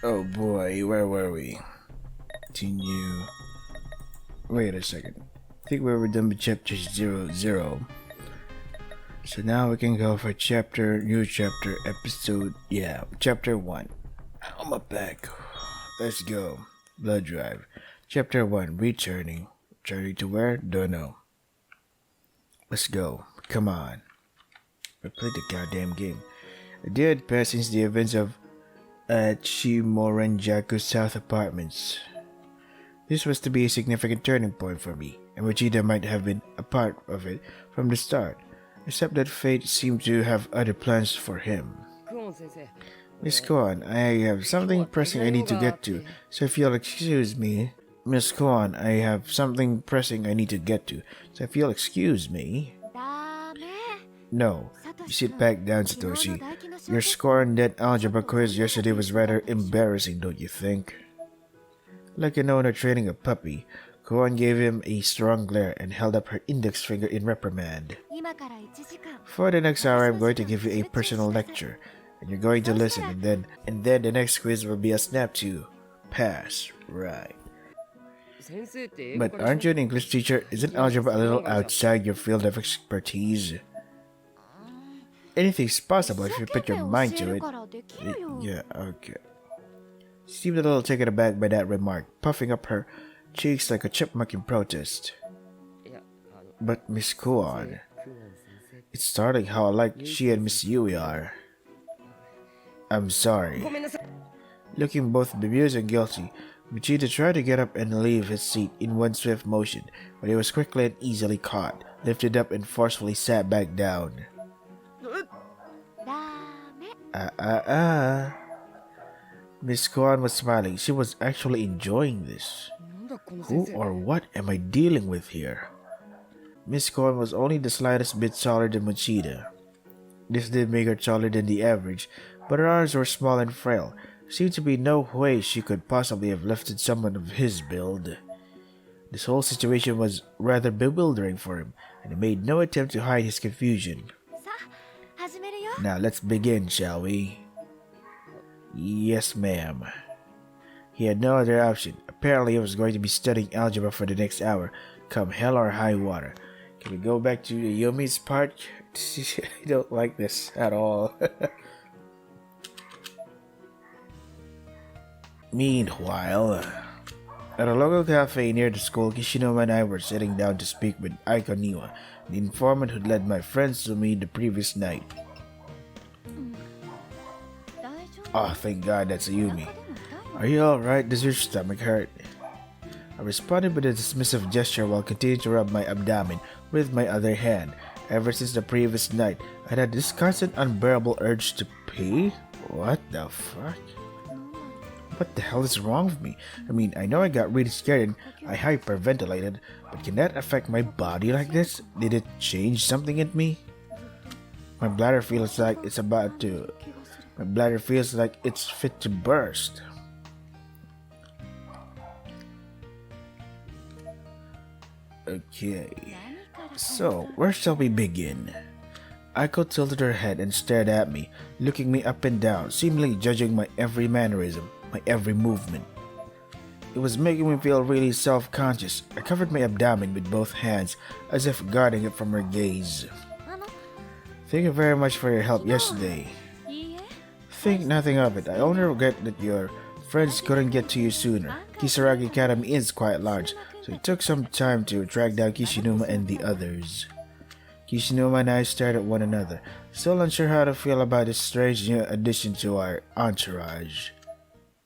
Oh boy, where were we? Continue. Wait a second. I think we were done with chapter 00. So now we can go for new chapter, episode, chapter 1. I'm up back. Let's go. Blood Drive. Chapter 1, Returning. Returning to where? Don't know. Let's go. Come on. We played the goddamn game. A day had passed since the events of Chimorenjaku's South Apartments. This was to be a significant turning point for me, and Vegeta might have been a part of it from the start, except that fate seemed to have other plans for him. Miss Kwan, I have something pressing I need to get to, so if you'll excuse me. Miss Kwan, I have something pressing I need to get to, so if you'll excuse me. No, you sit back down, Satoshi. Your score on that algebra quiz yesterday was rather embarrassing, don't you think? Like an owner training a puppy, Kwan gave him a strong glare and held up her index finger in reprimand. For the next hour, I'm going to give you a personal lecture, and you're going to listen, and then the next quiz will be a snap to pass, right? But aren't you an English teacher? Isn't algebra a little outside your field of expertise? Anything's possible if you put your mind to it. Yeah, okay. She seemed a little taken aback by that remark, puffing up her cheeks like a chipmunk in protest. But Miss Kuon, it's startling how alike she and Miss Yui are. I'm sorry. Looking both bemused and guilty, Vegeta tried to get up and leave his seat in one swift motion, but he was quickly and easily caught, lifted up and forcefully sat back down. Miss Kwan was smiling. She was actually enjoying this. Who or what am I dealing with here? Miss Kwan was only the slightest bit taller than Machida. This did make her taller than the average, but her arms were small and frail. There seemed to be no way she could possibly have lifted someone of his build. This whole situation was rather bewildering for him, and he made no attempt to hide his confusion. Now let's begin, shall we? Yes, ma'am. He had no other option. Apparently he was going to be studying algebra for the next hour, come hell or high water. Can we go back to Yumi's part? I don't like this at all. Meanwhile, at a local cafe near the school, Kishinoma and I were sitting down to speak with Aiko Niwa, the informant who'd led my friends to me the previous night. Oh, thank God, that's Ayumi. Are you alright? Does your stomach hurt? I responded with a dismissive gesture while continuing to rub my abdomen with my other hand. Ever since the previous night, I had this constant unbearable urge to pee. What the fuck? What the hell is wrong with me? I mean, I know I got really scared and I hyperventilated, but can that affect my body like this? Did it change something in me? My bladder feels like it's fit to burst. Okay, so where shall we begin? Aiko tilted her head and stared at me, looking me up and down, seemingly judging my every mannerism, my every movement. It was making me feel really self-conscious. I covered my abdomen with both hands, as if guarding it from her gaze. Thank you very much for your help yesterday. Think nothing of it. I only regret that your friends couldn't get to you sooner. Kisaragi Academy is quite large, so it took some time to track down Kishinuma and the others. Kishinuma and I stared at one another, still unsure how to feel about this strange new addition to our entourage.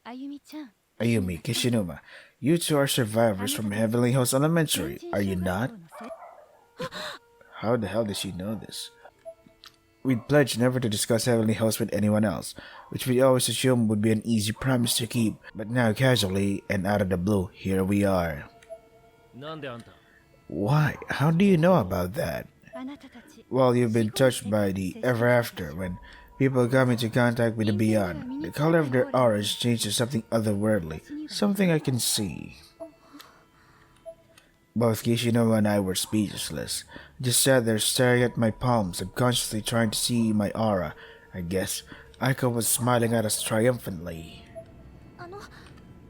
Ayumi, Kishinuma, you two are survivors from Heavenly Host Elementary, are you not? How the hell did she know this? We'd pledged never to discuss Heavenly Host with anyone else, which we always assumed would be an easy promise to keep, but now casually and out of the blue, here we are. Why? How do you know about that? Well, you've been touched by the ever after when people come into contact with the beyond. The color of their auras change to something otherworldly, something I can see. Both Kishinoma and I were speechless. Just sat there staring at my palms, subconsciously trying to see my aura. I guess Aiko was smiling at us triumphantly.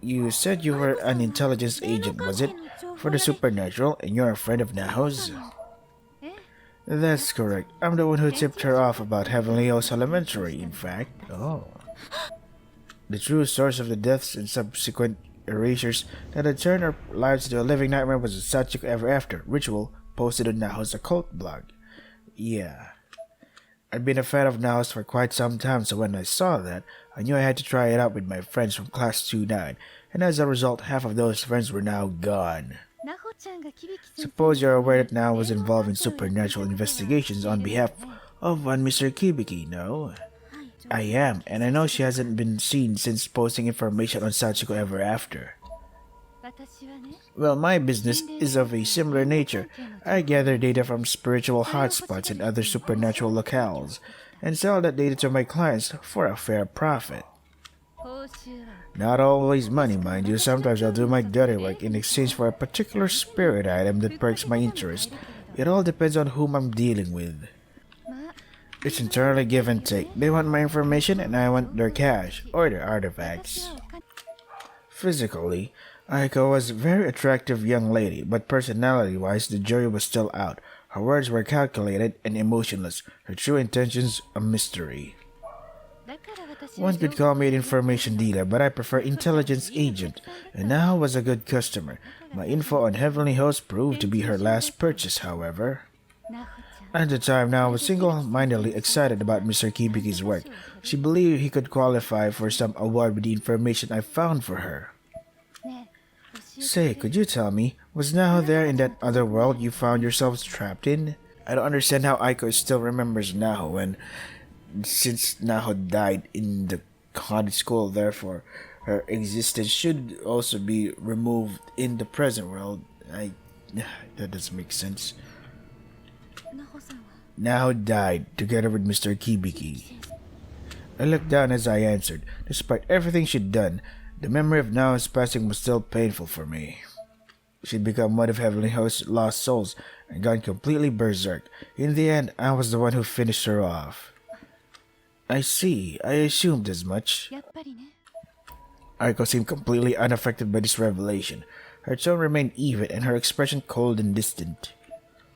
You said you were an intelligence agent, was it? For the supernatural, and you're a friend of Naho's? That's correct. I'm the one who tipped her off about Heavenly Host Elementary, in fact. Oh. The true source of the deaths and subsequent erasures that had turned our lives into a living nightmare was the Sachiko Ever After ritual posted on Naho's occult blog. Yeah. I'd been a fan of Naho's for quite some time, so when I saw that, I knew I had to try it out with my friends from Class 29, and as a result, half of those friends were now gone. Suppose you're aware that Naho was involved in supernatural investigations on behalf of one Mr. Kibiki, no? I am, and I know she hasn't been seen since posting information on Sachiko Ever After. Well, my business is of a similar nature. I gather data from spiritual hotspots and other supernatural locales, and sell that data to my clients for a fair profit. Not always money, mind you. Sometimes I'll do my dirty work in exchange for a particular spirit item that perks my interest. It all depends on whom I'm dealing with. It's entirely give and take. They want my information and I want their cash, or their artifacts. Physically, Aiko was a very attractive young lady, but personality-wise the jury was still out. Her words were calculated and emotionless, her true intentions a mystery. One could call me an information dealer, but I prefer intelligence agent, and Naho was a good customer. My info on Heavenly Host proved to be her last purchase, however. At the time, Naho was single-mindedly excited about Mr. Kibiki's work. She believed he could qualify for some award with the information I found for her. Say, could you tell me, was Naho there in that other world you found yourselves trapped in? I don't understand how Aiko still remembers Naho since Naho died in the cottage school, therefore her existence should also be removed in the present world. That doesn't make sense. Naho died together with Mr. Kibiki. I looked down as I answered. Despite everything she'd done, the memory of Naho's passing was still painful for me. She'd become one of Heavenly Host's lost souls and gone completely berserk. In the end, I was the one who finished her off. I see. I assumed as much. Aiko seemed completely unaffected by this revelation. Her tone remained even and her expression cold and distant.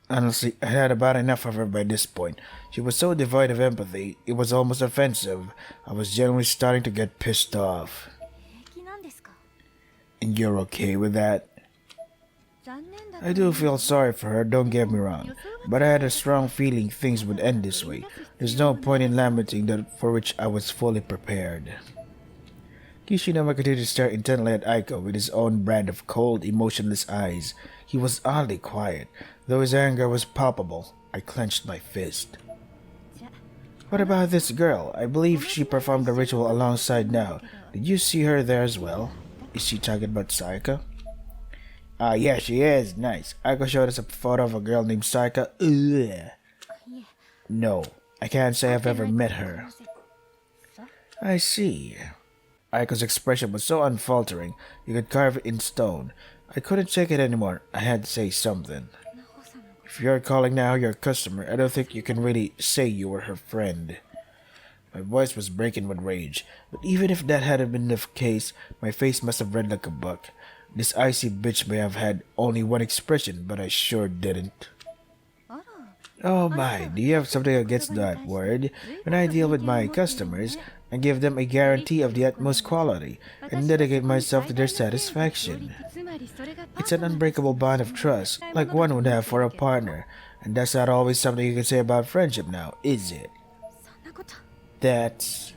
Honestly, I had about enough of her by this point. She was so devoid of empathy, it was almost offensive. I was genuinely starting to get pissed off. And you're okay with that? I do feel sorry for her, don't get me wrong, but I had a strong feeling things would end this way. There's no point in lamenting that for which I was fully prepared. Kishinuma continued to stare intently at Aiko with his own brand of cold, emotionless eyes. He was oddly quiet, though his anger was palpable. I clenched my fist. What about this girl? I believe she performed the ritual alongside Naho. Did you see her there as well? Is she talking about Sayaka? Yeah, she is. Nice. Aiko showed us a photo of a girl named Sayaka. Ugh. No, I can't say I've ever met her. I see. Aiko's expression was so unfaltering, you could carve it in stone. I couldn't take it anymore. I had to say something. If you're calling Naho your customer, I don't think you can really say you were her friend. My voice was breaking with rage, but even if that hadn't been the case, my face must have read like a book. This icy bitch may have had only one expression, but I sure didn't. Oh my, do you have something against that word? When I deal with my customers, I give them a guarantee of the utmost quality, and dedicate myself to their satisfaction. It's an unbreakable bond of trust, like one would have for a partner, and that's not always something you can say about friendship now, is it? That's...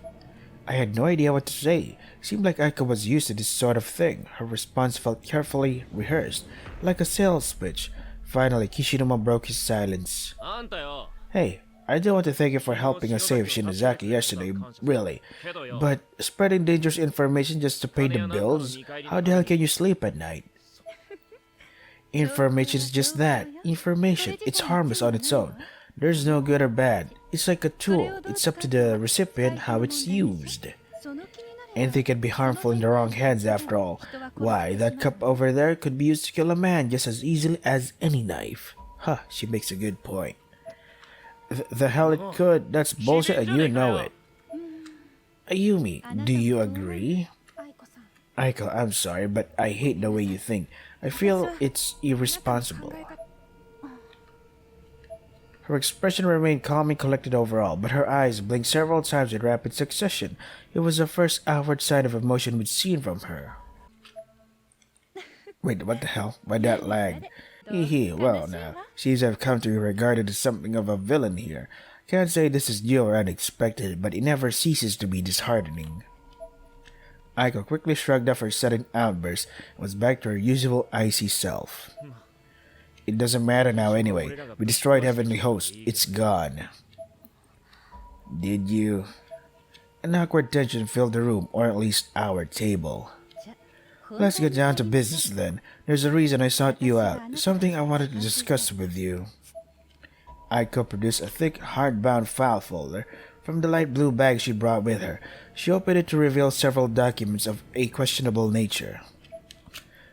I had no idea what to say. Seemed like Aiko was used to this sort of thing. Her response felt carefully rehearsed, like a sales pitch. Finally, Kishinuma broke his silence. Hey, I do want to thank you for helping us save Shinozaki yesterday, really. But spreading dangerous information just to pay the bills? How the hell can you sleep at night? Information is just that. Information. It's harmless on its own. There's no good or bad. It's like a tool. It's up to the recipient how it's used. Anything can be harmful in the wrong hands after all. Why, that cup over there could be used to kill a man just as easily as any knife. Huh, she makes a good point. The hell it could. That's bullshit and you know it. Ayumi, do you agree? Aiko, I'm sorry, but I hate the way you think. I feel it's irresponsible. Her expression remained calm and collected overall, but her eyes blinked several times in rapid succession. It was the first outward sign of emotion we'd seen from her. Wait, what the hell? Why that lag? Hee, well now, seems I've come to be regarded as something of a villain here. Can't say this is new or unexpected, but it never ceases to be disheartening. Aiko quickly shrugged off her sudden outburst and was back to her usual icy self. It doesn't matter now anyway. We destroyed Heavenly Host. It's gone. Did you? An awkward tension filled the room, or at least our table. Let's get down to business then. There's a reason I sought you out. Something I wanted to discuss with you. Aiko produced a thick, hardbound file folder from the light blue bag she brought with her. She opened it to reveal several documents of a questionable nature.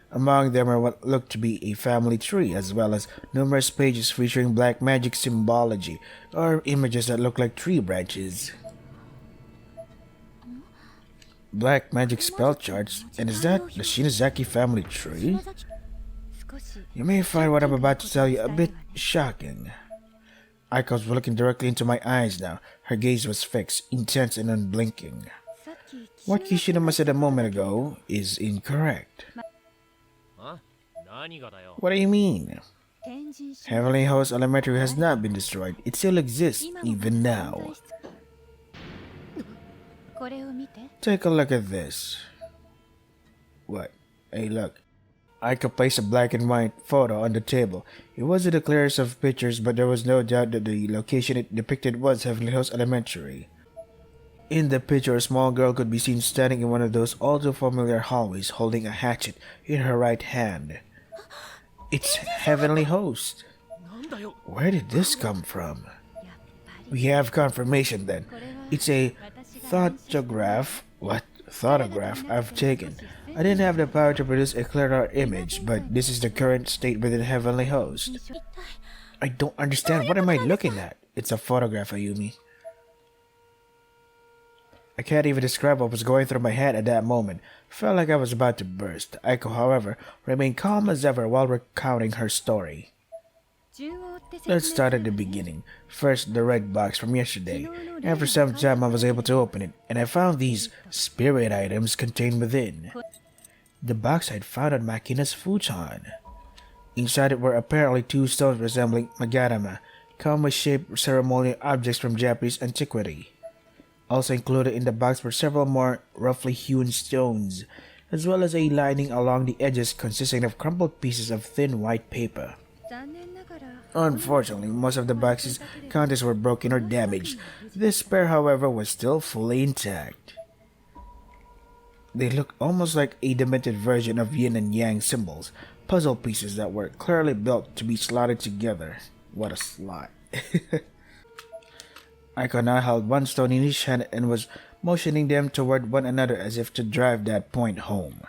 Among them are what looked to be a family tree, as well as numerous pages featuring black magic symbology, or images that look like tree branches. Black magic spell charts? And is that the Shinozaki family tree? You may find what I'm about to tell you a bit shocking. Aiko was looking directly into my eyes now. Her gaze was fixed, intense and unblinking. What Kishinuma said a moment ago is incorrect. What do you mean? Heavenly Host Elementary has not been destroyed. It still exists, even now. Take a look at this. What? Hey, look. Aiko placed a black and white photo on the table. It wasn't the clearest of pictures, but there was no doubt that the location it depicted was Heavenly Host Elementary. In the picture, a small girl could be seen standing in one of those all-too-familiar hallways, holding a hatchet in her right hand. It's Heavenly Host. Where did this come from? We have confirmation then. It's a thoughtograph. What? Thoughtograph I've taken. I didn't have the power to produce a clearer image, but this is the current state within Heavenly Host. I don't understand. What am I looking at? It's a photograph, Ayumi. I can't even describe what was going through my head at that moment. Felt like I was about to burst. Aiko, however, remained calm as ever while recounting her story. Let's start at the beginning. First, the red box from yesterday. After some time, I was able to open it, and I found these spirit items contained within. The box I'd found on Makina's futon. Inside it were apparently two stones resembling magarama, comma-shaped ceremonial objects from Japanese antiquity. Also included in the box were several more roughly hewn stones, as well as a lining along the edges consisting of crumpled pieces of thin white paper. Unfortunately, most of the box's contents were broken or damaged. This pair, however, was still fully intact. They looked almost like a demented version of yin and yang symbols, puzzle pieces that were clearly built to be slotted together. What a slot. Aiko now held one stone in each hand and was motioning them toward one another as if to drive that point home.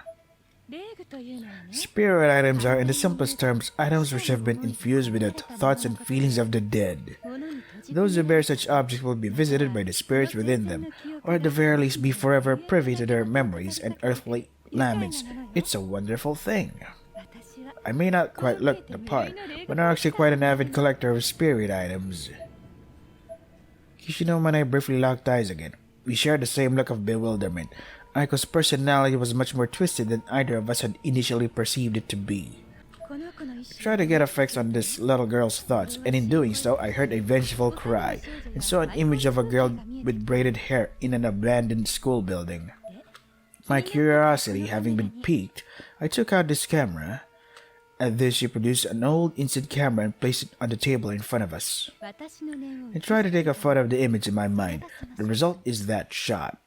Spirit items are, in the simplest terms, items which have been infused with the thoughts and feelings of the dead. Those who bear such objects will be visited by the spirits within them, or at the very least be forever privy to their memories and earthly laments. It's a wonderful thing. I may not quite look the part, but I'm actually quite an avid collector of spirit items. Kishinuma and I briefly locked eyes again. We shared the same look of bewilderment. Aiko's personality was much more twisted than either of us had initially perceived it to be. I tried to get a fix on this little girl's thoughts, and in doing so, I heard a vengeful cry and saw an image of a girl with braided hair in an abandoned school building. My curiosity having been piqued, I took out this camera. At this, she produced an old instant camera and placed it on the table in front of us. I tried to take a photo of the image in my mind. The result is that shot.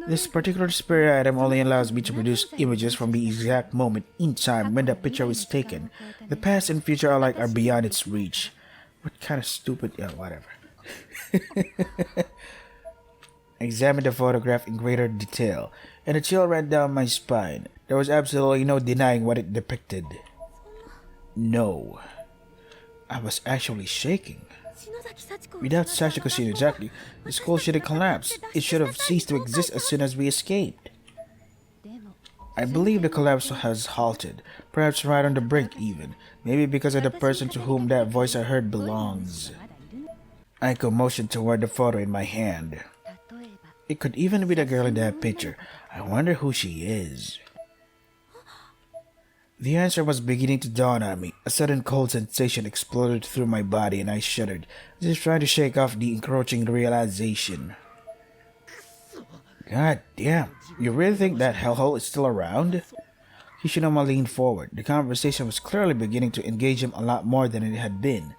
This particular spirit item only allows me to produce images from the exact moment in time when the picture was taken. The past and future alike are beyond its reach. What kind of stupid... Yeah, whatever. I examined the photograph in greater detail, and a chill ran down my spine. There was absolutely no denying what it depicted. No. I was actually shaking. Without Sachiko Shinozaki, the school should have collapsed. It should have ceased to exist as soon as we escaped. I believe the collapse has halted, perhaps right on the brink even, maybe because of the person to whom that voice I heard belongs. Aiko motioned toward the photo in my hand. It could even be the girl in that picture. I wonder who she is. The answer was beginning to dawn on me. A sudden cold sensation exploded through my body and I shuddered, as if trying to shake off the encroaching realization. God damn, you really think that hellhole is still around? Hishinoma leaned forward. The conversation was clearly beginning to engage him a lot more than it had been.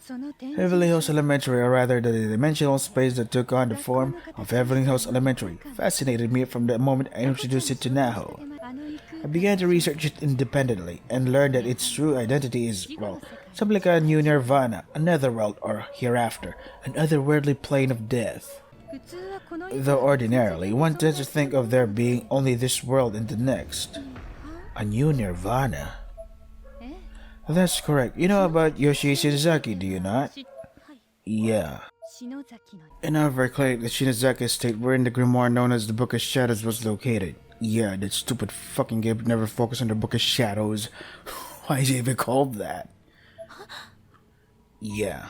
Heavenly Host Elementary, or rather the dimensional space that took on the form of Heavenly Host Elementary, fascinated me from the moment I introduced it to Naho. I began to research it independently and learned that its true identity is, well, something like a new nirvana, a netherworld or hereafter, an otherworldly plane of death. Though ordinarily, one tends to think of there being only this world and the next. A new nirvana? That's correct. You know about Yoshie Shinozaki, do you not? Yeah. In our claim, the Shinozaki estate wherein the grimoire known as the Book of Shadows was located. Yeah, that stupid fucking game never focused on the Book of Shadows. Why is it even called that? Yeah.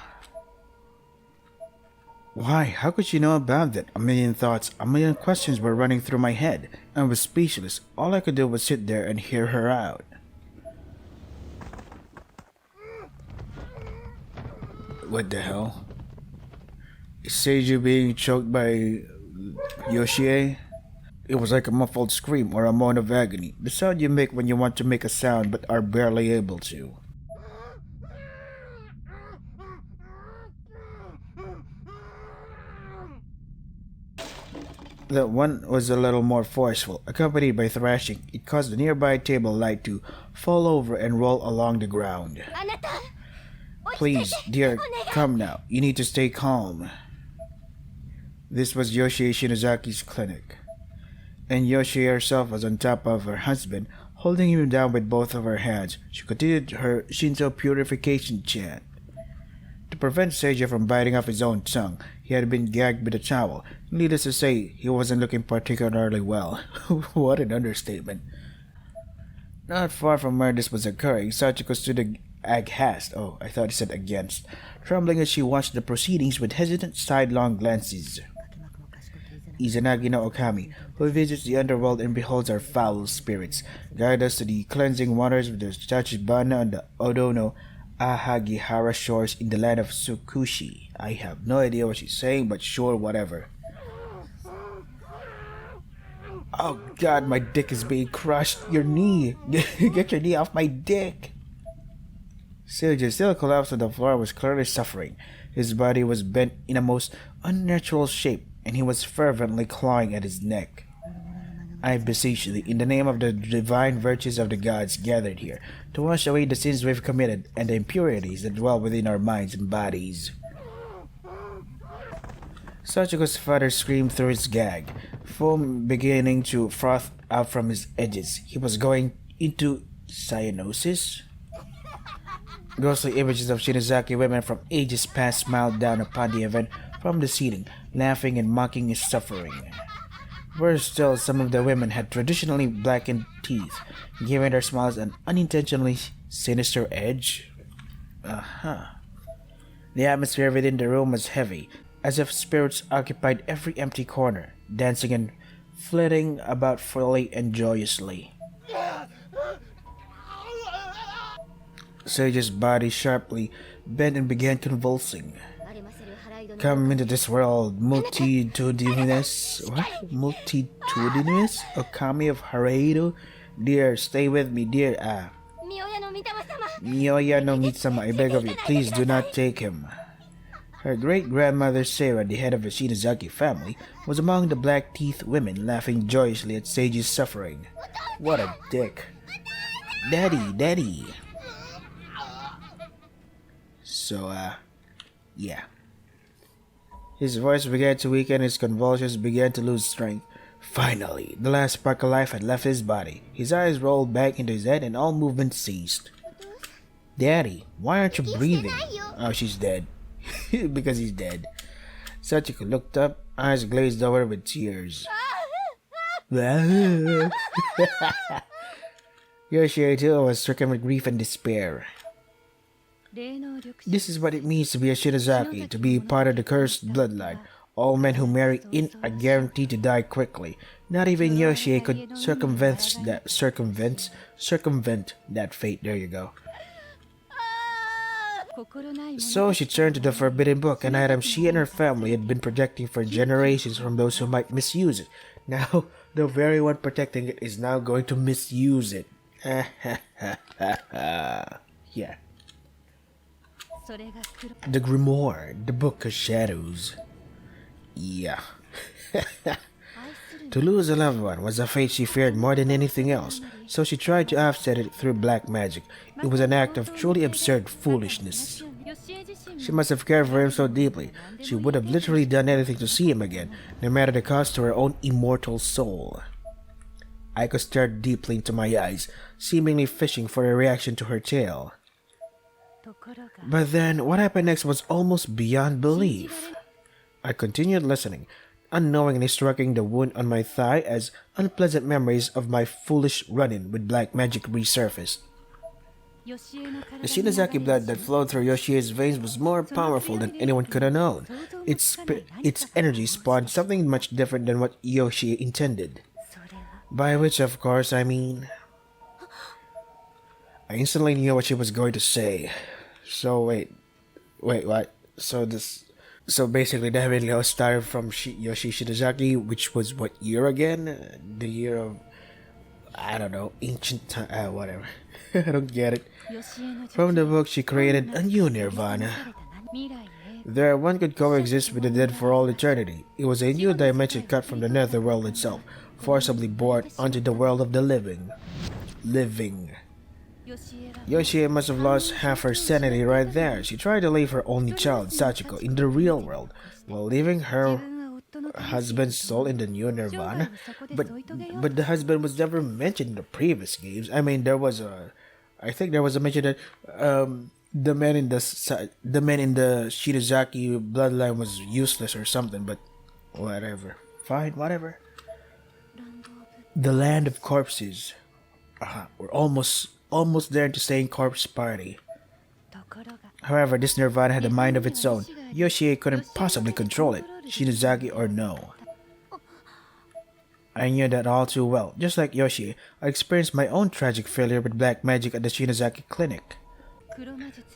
Why? How could she know about that? A million thoughts, a million questions were running through my head. I was speechless. All I could do was sit there and hear her out. What the hell? Is Seiju being choked by Yoshie? It was like a muffled scream or a moan of agony, the sound you make when you want to make a sound but are barely able to. That one was a little more forceful, accompanied by thrashing. It caused the nearby table light to fall over and roll along the ground. Please, dear, come now. You need to stay calm. This was Yoshie Shinozaki's clinic, and Yoshie herself was on top of her husband, holding him down with both of her hands. She continued her Shinto purification chant. To prevent Seiji from biting off his own tongue, he had been gagged with a towel. Needless to say, he wasn't looking particularly well. What an understatement. Not far from where this was occurring, Sachiko stood aghast. Oh, I thought he said against. Trembling as she watched the proceedings with hesitant sidelong glances. Izanagi no Okami, who visits the underworld and beholds our foul spirits, guide us to the cleansing waters of the Tachibana on the Odo no Ahagihara shores in the land of Tsukushi. I have no idea what she's saying, but sure, whatever. Oh god, my dick is being crushed. Your knee! Get your knee off my dick! Seiji, still collapsed on the floor, was clearly suffering. His body was bent in a most unnatural shape, and he was fervently clawing at his neck. I beseech thee, in the name of the divine virtues of the gods gathered here, to wash away the sins we've committed and the impurities that dwell within our minds and bodies. Sachiko's father screamed through his gag, foam beginning to froth out from his edges. He was going into cyanosis? Ghostly images of Shinozaki women from ages past smiled down upon the event from the ceiling, laughing and mocking his suffering. Worse still, some of the women had traditionally blackened teeth, giving their smiles an unintentionally sinister edge. The atmosphere within the room was heavy, as if spirits occupied every empty corner, dancing and flitting about freely and joyously. Seiji's body sharply bent and began convulsing. Come into this world, multitudinous. What? Multitudinous? Okami of Hareido? Dear, stay with me, dear. Miyoya no Mitsama, I beg of you, please do not take him. Her great-grandmother Sarah, the head of the Shinozaki family, was among the black-teeth women, laughing joyously at Seiji's suffering. What a dick. Daddy, daddy. So, yeah. His voice began to weaken, his convulsions began to lose strength. Finally, the last spark of life had left his body. His eyes rolled back into his head and all movement ceased. Daddy, why aren't you breathing? Oh, she's dead. Because he's dead. Sachiko looked up, eyes glazed over with tears. Yoshie too was stricken with grief and despair. This is what it means to be a Shinozaki, to be part of the cursed bloodline. All men who marry in are guaranteed to die quickly. Not even Yoshie could circumvent that fate. There you go. So she turned to the forbidden book, an item she and her family had been protecting for generations from those who might misuse it. Now, the very one protecting it is now going to misuse it. Yeah. The Grimoire, the Book of Shadows. Yeah. To lose a loved one was a fate she feared more than anything else, so she tried to offset it through black magic. It was an act of truly absurd foolishness. She must have cared for him so deeply, she would have literally done anything to see him again, no matter the cost to her own immortal soul. Aiko stared deeply into my eyes, seemingly fishing for a reaction to her tale. But then, what happened next was almost beyond belief. I continued listening, unknowingly stroking the wound on my thigh as unpleasant memories of my foolish run-in with black magic resurfaced. The Shinozaki blood that flowed through Yoshie's veins was more powerful than anyone could have known. Its energy spawned something much different than what Yoshie intended. By which, of course, I mean... I instantly knew what she was going to say. So wait, what? So basically the Heavenly Host started from Yoshie Shinozaki, which was what year again? The year of, I don't know, ancient time, whatever. I don't get it. From the book, she created a new Nirvana. There, one could coexist with the dead for all eternity. It was a new dimension cut from the netherworld itself, forcibly born onto the world of the living. Yoshie must have lost half her sanity right there. She tried to leave her only child, Sachiko, in the real world, while leaving her husband's soul in the new Nirvana. But the husband was never mentioned in the previous games. I mean, I think there was a mention that the man in the Shinozaki bloodline was useless or something. But whatever, fine, whatever. The land of corpses. We're almost there to saying corpse party. However, this Nirvana had a mind of its own. Yoshie couldn't possibly control it, Shinozaki or no. I knew that all too well. Just like Yoshie, I experienced my own tragic failure with black magic at the Shinozaki clinic.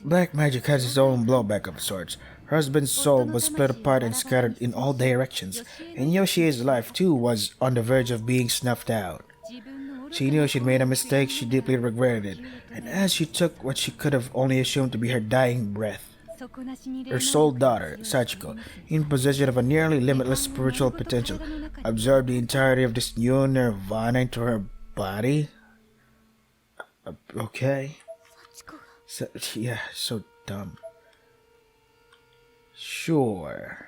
Black magic has its own blowback of sorts. Her husband's soul was split apart and scattered in all directions, and Yoshie's life too was on the verge of being snuffed out. She knew she'd made a mistake, she deeply regretted it, and as she took what she could have only assumed to be her dying breath, her sole daughter, Sachiko, in possession of a nearly limitless spiritual potential, absorbed the entirety of this new Nirvana into her body? Okay. So dumb. Sure.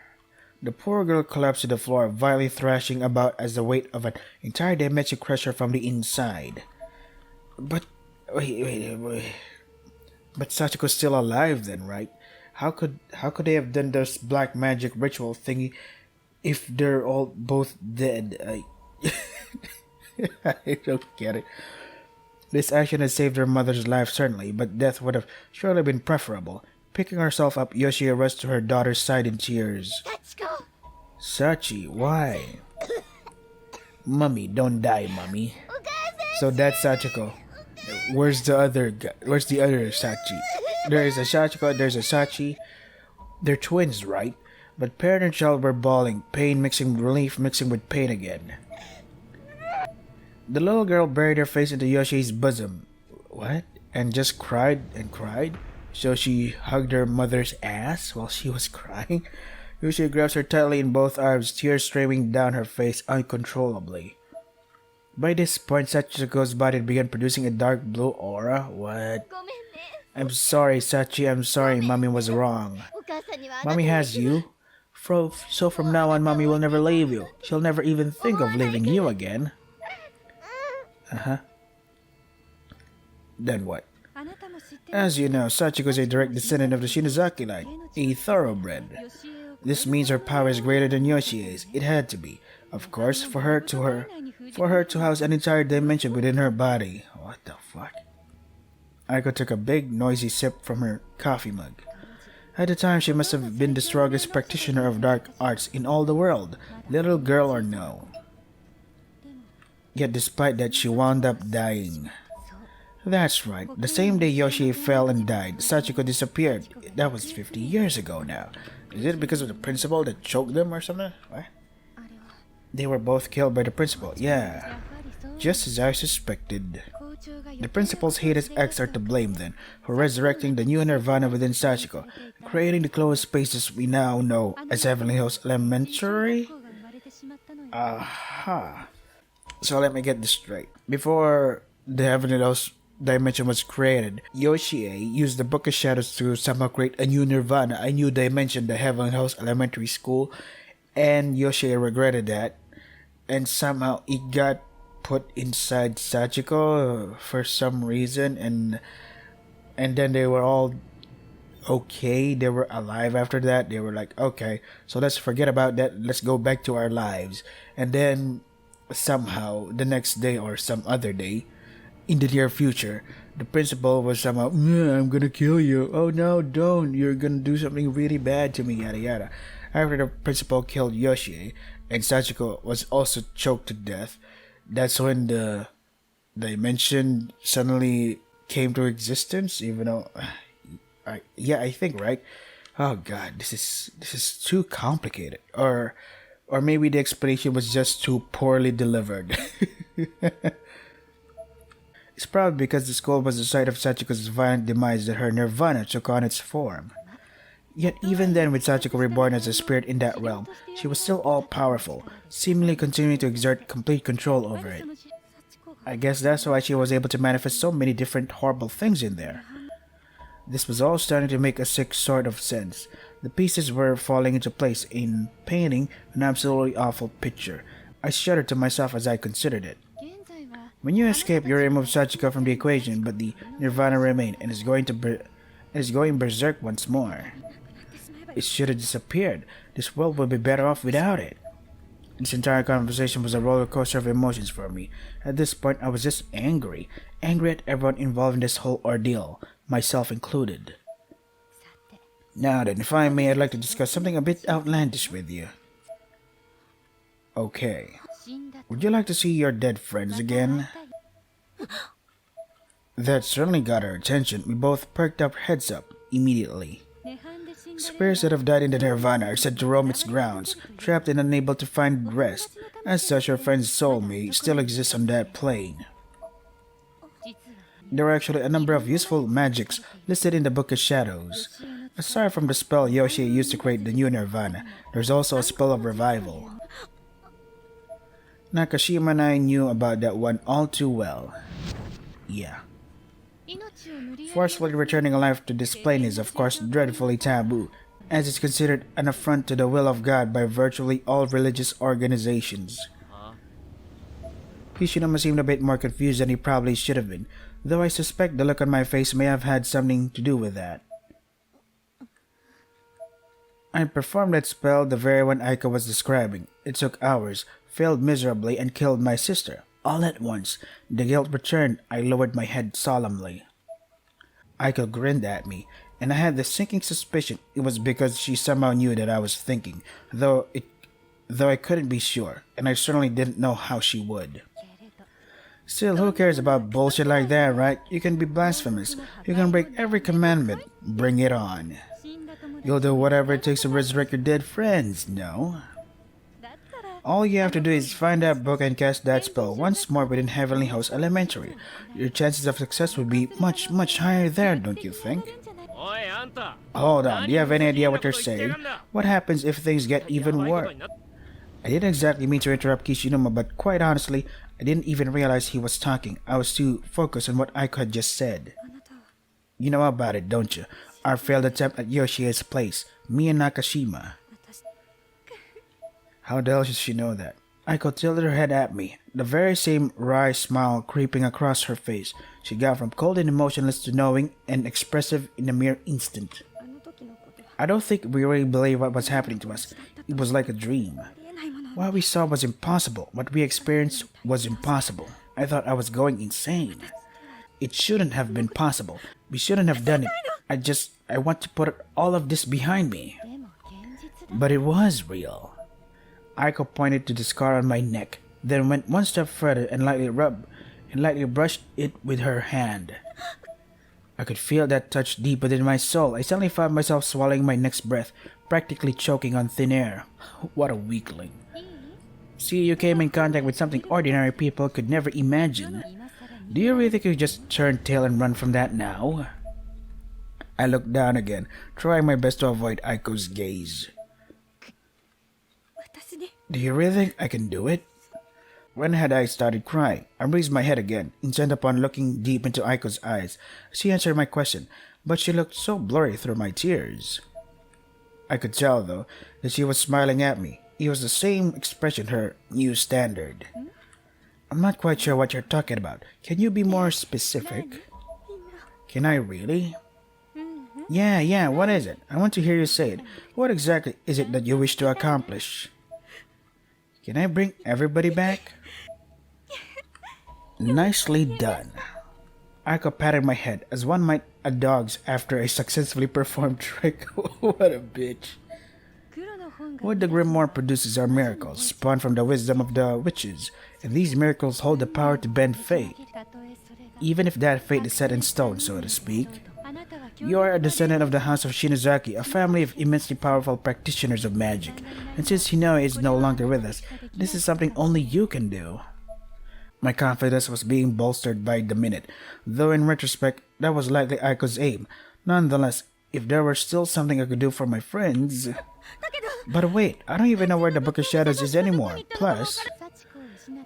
The poor girl collapsed to the floor, violently thrashing about as the weight of an entire dimension crushed her from the inside. But wait. But Sachiko's still alive then, right? How could they have done this black magic ritual thingy if they're all both dead? I don't get it. This action had saved her mother's life certainly, but death would have surely been preferable. Picking herself up, Yoshie rushed to her daughter's side in tears. Let's go. Sachi, why? Mummy, don't die, Mummy. So that's Sachiko. Where's the other Sachi? There is a Sachiko, there's a Sachi. They're twins, right? But parent and child were bawling, pain mixing with relief, mixing with pain again. The little girl buried her face into Yoshie's bosom. What? And just cried and cried? So she hugged her mother's ass while she was crying? Yoshie grabs her tightly in both arms, tears streaming down her face uncontrollably. By this point, Sachiko's body began producing a dark blue aura. What? I'm sorry, Sachi, I'm sorry, Mommy was wrong. Mommy has you. So from now on, Mommy will never leave you. She'll never even think of leaving you again. Then what? As you know, Sachiko is a direct descendant of the Shinozaki line, a thoroughbred. This means her power is greater than Yoshie's. It had to be. Of course, for For her to house an entire dimension within her body. What the fuck? Aiko took a big, noisy sip from her coffee mug. At the time, she must have been the strongest practitioner of dark arts in all the world, little girl or no. Yet despite that, she wound up dying. That's right, the same day Yoshi fell and died, Sachiko disappeared. That was 50 years ago now. Is it because of the principal that choked them or something? What? They were both killed by the principal, yeah. Just as I suspected. The principal's hated ex are to blame then, for resurrecting the new Nirvana within Sachiko, creating the closed spaces we now know as Heavenly Host Elementary? Aha. So let me get this straight. Before the Heavenly Host dimension was created, Yoshie used the Book of Shadows to somehow create a new Nirvana, a new dimension, the Heavenly Host Elementary School, and Yoshie regretted that, and somehow it got put inside Sachiko for some reason, and then they were all okay, they were alive after that. They were like, okay, so let's forget about that, let's go back to our lives. And then somehow the next day or some other day in the near future, the principal was somehow, I'm gonna kill you, oh no, don't, you're gonna do something really bad to me, yada yada. After the principal killed Yoshie and Sachiko was also choked to death, that's when the dimension suddenly came to existence, even though I think, right? Oh god, this is too complicated. Or maybe the explanation was just too poorly delivered. It's probably because the school was the site of Sachiko's violent demise that her nirvana took on its form. Yet even then, with Sachiko reborn as a spirit in that realm, she was still all-powerful, seemingly continuing to exert complete control over it. I guess that's why she was able to manifest so many different horrible things in there. This was all starting to make a sick sort of sense. The pieces were falling into place in painting an absolutely awful picture. I shuddered to myself as I considered it. When you escape, you remove Sachiko from the equation, but the Nirvana remained and is going berserk once more. It should have disappeared. This world would be better off without it. This entire conversation was a roller coaster of emotions for me. At this point, I was just angry. Angry at everyone involved in this whole ordeal, myself included. Now then, if I may, I'd like to discuss something a bit outlandish with you. Okay. Would you like to see your dead friends again? That certainly got our attention. We both perked up heads up immediately. Spirits that have died in the Nirvana are said to roam its grounds, trapped and unable to find rest. As such, your friend's soul may still exist on that plane. There are actually a number of useful magics listed in the Book of Shadows. Aside from the spell Yoshi used to create the new Nirvana, there's also a spell of revival. Nakashima and I knew about that one all too well. Yeah. Forcefully returning a life to this plane is of course dreadfully taboo, as it's considered an affront to the will of God by virtually all religious organizations. Hishinuma seemed a bit more confused than he probably should have been, though I suspect the look on my face may have had something to do with that. I performed that spell the very one Aiko was describing. It took hours, failed miserably, and killed my sister. All at once. The guilt returned. I lowered my head solemnly. Aiko grinned at me, and I had the sinking suspicion it was because she somehow knew that I was thinking, though I couldn't be sure, and I certainly didn't know how she would. Still, who cares about bullshit like that, right? You can be blasphemous. You can break every commandment. Bring it on. You'll do whatever it takes to resurrect your dead friends, no? All you have to do is find that book and cast that spell once more within Heavenly Host Elementary. Your chances of success would be much, much higher there, don't you think? Hold on, do you have any idea what you're saying? What happens if things get even worse? I didn't exactly mean to interrupt Kishinuma, but quite honestly, I didn't even realize he was talking. I was too focused on what Aiko had just said. You know about it, don't you? Our failed attempt at Yoshie's place, me and Nakashima. How the hell should she know that? Aiko tilted her head at me, the very same wry smile creeping across her face. She got from cold and emotionless to knowing and expressive in a mere instant. I don't think we really believed what was happening to us. It was like a dream. What we saw was impossible. What we experienced was impossible. I thought I was going insane. It shouldn't have been possible. We shouldn't have done it. I want to put all of this behind me. But it was real. Aiko pointed to the scar on my neck, then went one step further and lightly brushed it with her hand. I could feel that touch deep within my soul. I suddenly found myself swallowing my next breath, practically choking on thin air. What a weakling. See, you came in contact with something ordinary people could never imagine. Do you really think you just turn tail and run from that now? I looked down again, trying my best to avoid Aiko's gaze. Do you really think I can do it? When had I started crying? I raised my head again, intent upon looking deep into Aiko's eyes. She answered my question, but she looked so blurry through my tears. I could tell, though, that she was smiling at me. It was the same expression, her new standard. I'm not quite sure what you're talking about. Can you be more specific? Can I really? Yeah, what is it? I want to hear you say it. What exactly is it that you wish to accomplish? Can I bring everybody back? Nicely done. Aiko patted my head as one might a dog's after a successfully performed trick. What a bitch. What the Grimoire produces are miracles, spawned from the wisdom of the witches, and these miracles hold the power to bend fate. Even if that fate is set in stone, so to speak. You are a descendant of the House of Shinozaki, a family of immensely powerful practitioners of magic, and since Hinoe is no longer with us, this is something only you can do. My confidence was being bolstered by the minute, though in retrospect, that was likely Aiko's aim. Nonetheless, if there were still something I could do for my friends... But wait, I don't even know where the Book of Shadows is anymore. Plus,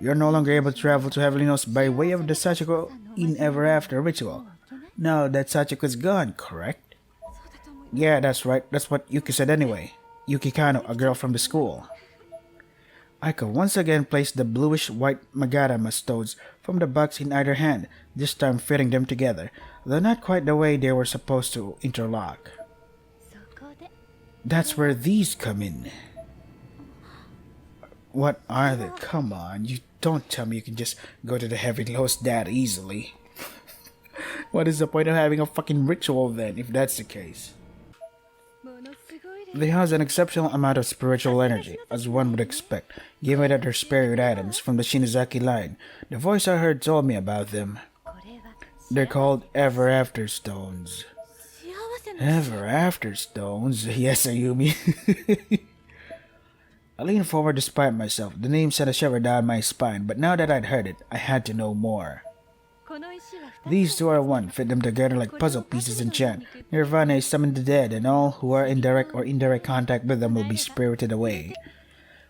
you're no longer able to travel to Heavenly Hills by way of the Sachiko in Ever After ritual. Now that Sachiko's gone, correct? Yeah, that's right. That's what Yuki said anyway. Yuki Kano, a girl from the school. Aiko once again placed the bluish-white Magadama stones from the box in either hand, this time fitting them together, though not quite the way they were supposed to interlock. That's where these come in. What are they? Come on, you don't tell me you can just go to the Heavenly Host that easily. What is the point of having a fucking ritual then, if that's the case? They house an exceptional amount of spiritual energy, as one would expect, given that they're spared items from the Shinozaki line. The voice I heard told me about them. They're called Ever After Stones. Ever After Stones? Yes, Ayumi. I leaned forward despite myself. The name sent a shiver down my spine, but now that I'd heard it, I had to know more. These two are one, fit them together like puzzle pieces in chant. Nirvana is summoned the dead, and all who are in direct or indirect contact with them will be spirited away.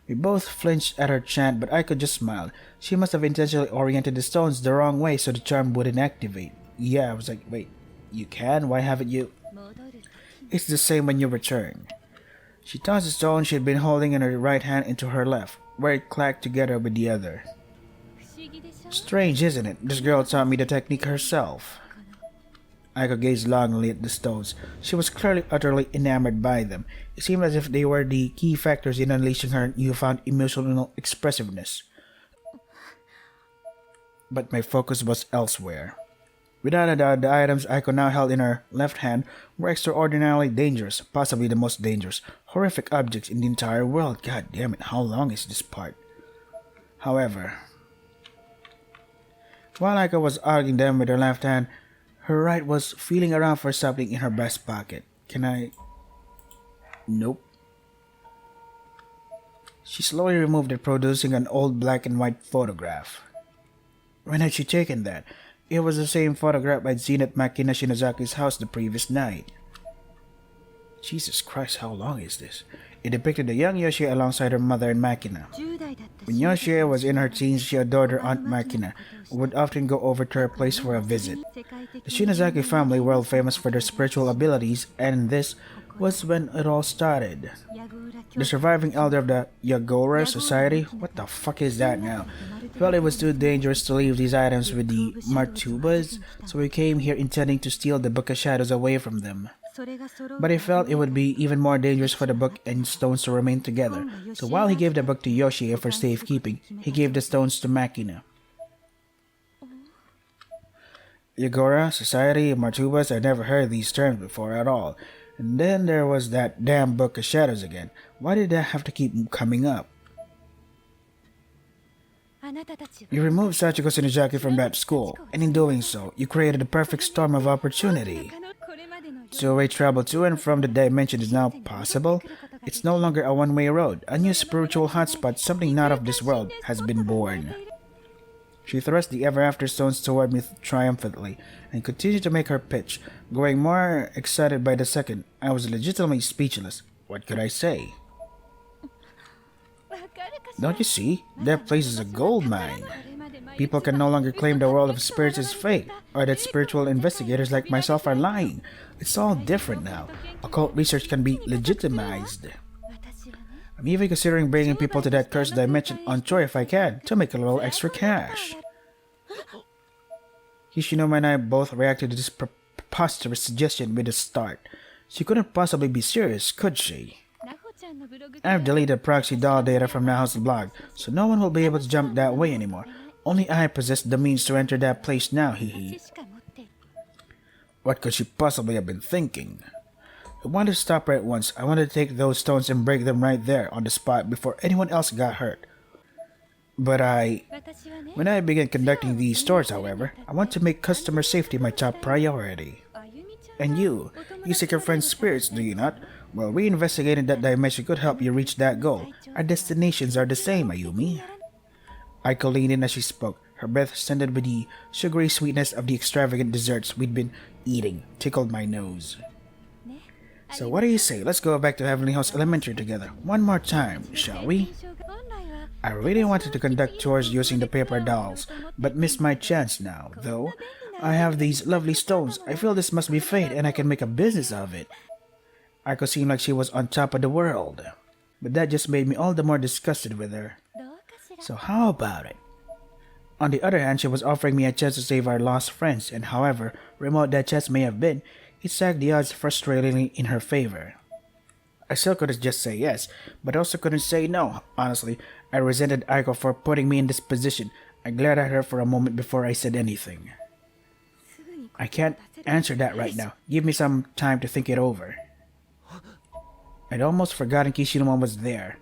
We both flinched at her chant, but Aiko just smiled. She must have intentionally oriented the stones the wrong way so the charm wouldn't activate. Yeah, I was like, wait, you can? Why haven't you? It's the same when you return. She tossed the stone she had been holding in her right hand into her left, where it clacked together with the other. Strange, isn't it? This girl taught me the technique herself. Aiko gazed longingly at the stones. She was clearly utterly enamored by them. It seemed as if they were the key factors in unleashing her newfound emotional expressiveness. But my focus was elsewhere. Without a doubt, the items Aiko now held in her left hand were extraordinarily dangerous, possibly the most dangerous, horrific objects in the entire world. God damn it, how long is this part? However, while Aiko was arguing them with her left hand, her right was feeling around for something in her breast pocket. Can I? Nope. She slowly removed it, producing an old black and white photograph. When had she taken that? It was the same photograph I'd seen at Makina Shinozaki's house the previous night. Jesus Christ, how long is this? It depicted a young Yoshie alongside her mother and Makina. When Yoshie was in her teens, she adored her aunt Makina, and would often go over to her place for a visit. The Shinozaki family were world famous for their spiritual abilities, and this was when it all started. The surviving elder of the Yagora Society, what the fuck is that now, felt it was too dangerous to leave these items with the Martubas, so we came here intending to steal the Book of Shadows away from them. But he felt it would be even more dangerous for the book and stones to remain together. So while he gave the book to Yoshie for safekeeping, he gave the stones to Makina. Yagora, Society, Martubas, I'd never heard these terms before at all. And then there was that damn Book of Shadows again. Why did that have to keep coming up? You removed Sachiko Shinozaki from that school, and in doing so, you created a perfect storm of opportunity. Two-way travel to and from the dimension is now possible. It's no longer a one-way road. A new spiritual hotspot, something not of this world, has been born. She thrust the ever-after stones toward me triumphantly, and continued to make her pitch. Growing more excited by the second, I was legitimately speechless. What could I say? Don't you see? That place is a gold mine. People can no longer claim the world of spirits is fake, or that spiritual investigators like myself are lying. It's all different now. Occult research can be legitimized. I'm even considering bringing people to that cursed dimension on tour if I can, to make a little extra cash. Hishinuma and I both reacted to this preposterous suggestion with a start. She couldn't possibly be serious, could she? I've deleted proxy doll data from Naho's blog, so no one will be able to jump that way anymore. Only I possess the means to enter that place now, hehe. What could she possibly have been thinking? I wanted to stop her at once. I wanted to take those stones and break them right there on the spot before anyone else got hurt. But when I began conducting these tours, however, I want to make customer safety my top priority. And you seek your friend's spirits, do you not? Well, reinvestigating that dimension could help you reach that goal. Our destinations are the same, Ayumi. Aiko leaned in as she spoke. Her breath, scented with the sugary sweetness of the extravagant desserts we'd been eating, tickled my nose. So what do you say? Let's go back to Heavenly House Elementary together. One more time, shall we? I really wanted to conduct tours using the paper dolls, but missed my chance now, though. I have these lovely stones. I feel this must be fate and I can make a business of it. Aiko seemed like she was on top of the world, but that just made me all the more disgusted with her. So how about it? On the other hand, she was offering me a chance to save our lost friends, and however remote that chance may have been, it stacked the odds frustratingly in her favor. I still couldn't just say yes, but also couldn't say no. Honestly, I resented Aiko for putting me in this position. I glared at her for a moment before I said anything. I can't answer that right now. Give me some time to think it over. I'd almost forgotten Kishinuma was there.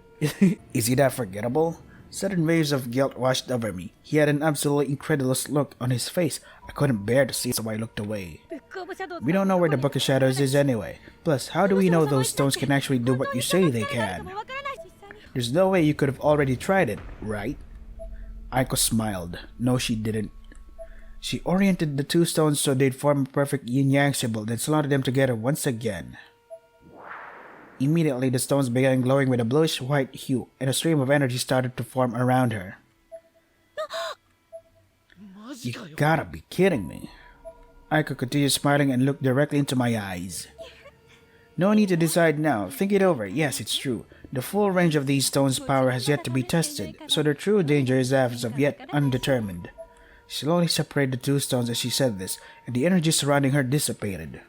Is he that forgettable? Sudden waves of guilt washed over me. He had an absolutely incredulous look on his face. I couldn't bear to see it, so I looked away. We don't know where the Book of Shadows is anyway. Plus, how do we know those stones can actually do what you say they can? There's no way you could have already tried it, right? Aiko smiled. No, she didn't. She oriented the two stones so they'd form a perfect yin-yang symbol, then slotted them together once again. Immediately, the stones began glowing with a bluish-white hue, and a stream of energy started to form around her. You gotta be kidding me. Aiko continued smiling and looked directly into my eyes. No need to decide now. Think it over. Yes, it's true. The full range of these stones' power has yet to be tested, so their true danger is as of yet undetermined. She slowly separated the two stones as she said this, and the energy surrounding her dissipated.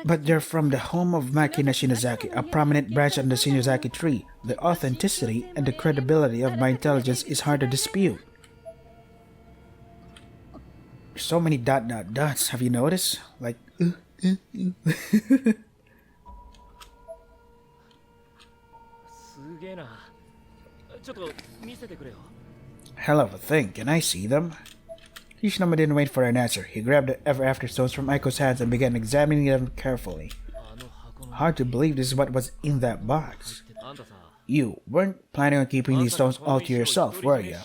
But they're from the home of Makina Shinozaki, a prominent branch on the Shinozaki tree. The authenticity and the credibility of my intelligence is hard to dispute. So many dots, have you noticed? Like, Hell of a thing, can I see them? Hishinuma didn't wait for an answer. He grabbed the ever-after stones from Aiko's hands and began examining them carefully. Hard to believe this is what was in that box. You weren't planning on keeping these stones all to yourself, were you?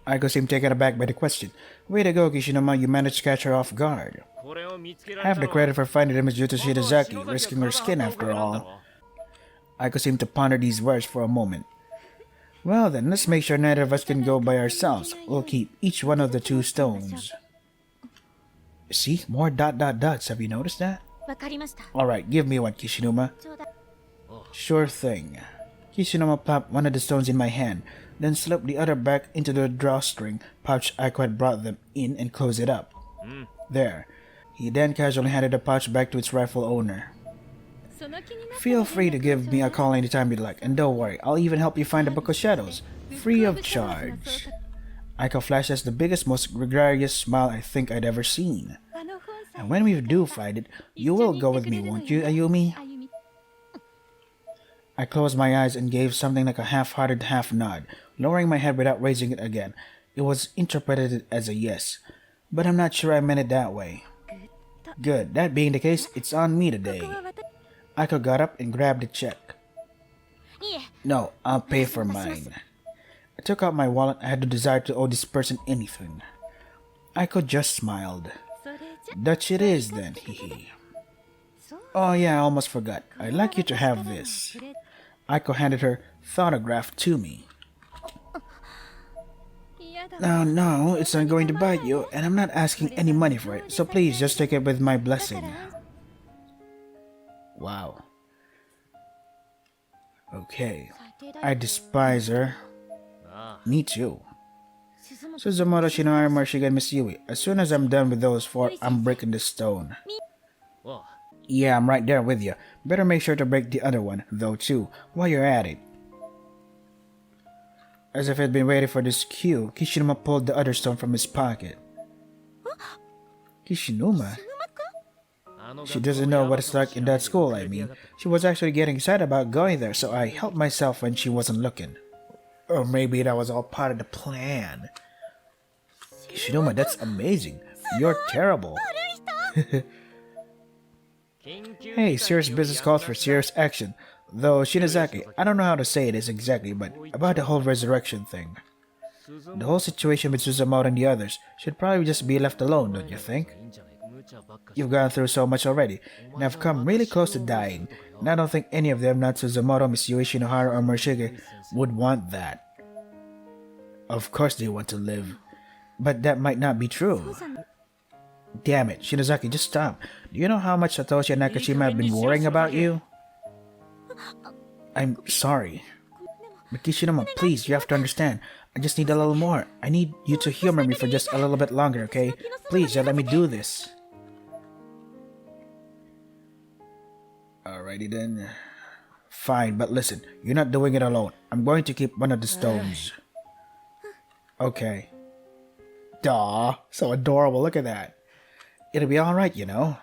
Aiko seemed taken aback by the question. Way to go, Kishinuma, you managed to catch her off guard. Half the credit for finding them is due to Shinozaki, risking her skin after all. Aiko seemed to ponder these words for a moment. Well then, let's make sure neither of us can go by ourselves. We'll keep each one of the two stones. See? More dots. Have you noticed that? Alright, give me one, Kishinuma. Sure thing. Kishinuma popped one of the stones in my hand, then slipped the other back into the drawstring pouch Aiko had brought them in and closed it up. There. He then casually handed the pouch back to its rightful owner. Feel free to give me a call anytime you'd like, and don't worry, I'll even help you find the Book of Shadows, free of charge. Aiko flashes the biggest, most gregarious smile I think I'd ever seen. And when we do find it, you will go with me, won't you, Ayumi? I closed my eyes and gave something like a half-hearted half nod, lowering my head without raising it again. It was interpreted as a yes, but I'm not sure I meant it that way. Good, that being the case, it's on me today. Aiko got up and grabbed the check. No, I'll pay for mine. I took out my wallet. I had the desire to owe this person anything. Aiko just smiled. Dutch it is then, hehe. Oh yeah, I almost forgot. I'd like you to have this. Aiko handed her photograph to me. No, it's not going to bite you, and I'm not asking any money for it, so please just take it with my blessing. Wow. Okay. I despise her. Me too. Suzumoto, Shinohara, Marshiga, and Miss Yui. As soon as I'm done with those four, I'm breaking the stone. Yeah, I'm right there with you. Better make sure to break the other one, though, too, while you're at it. As if he'd been waiting for this cue, Kishinuma pulled the other stone from his pocket. Kishinuma? She doesn't know what it's like in that school, I mean. She was actually getting excited about going there, so I helped myself when she wasn't looking. Or maybe that was all part of the plan. Kishinuma, that's amazing. You're terrible. Hey, serious business calls for serious action. Though, Shinozaki, I don't know how to say this exactly, but about the whole resurrection thing. The whole situation with Suzumoto and the others should probably just be left alone, don't you think? You've gone through so much already, and have come really close to dying, and I don't think any of them, not Suzumoto, Miss Yui, Shinohara, or Morishige, would want that. Of course they want to live, but that might not be true. Damn it, Shinozaki, just stop. Do you know how much Satoshi and Nakashima have been worrying about you? I'm sorry. But Kishinuma, please, you have to understand. I just need a little more. I need you to humor me for just a little bit longer, okay? Please, just let me do this. Alrighty then. Fine, but listen, you're not doing it alone. I'm going to keep one of the stones. Okay. Duh, so adorable, look at that. It'll be alright, you know.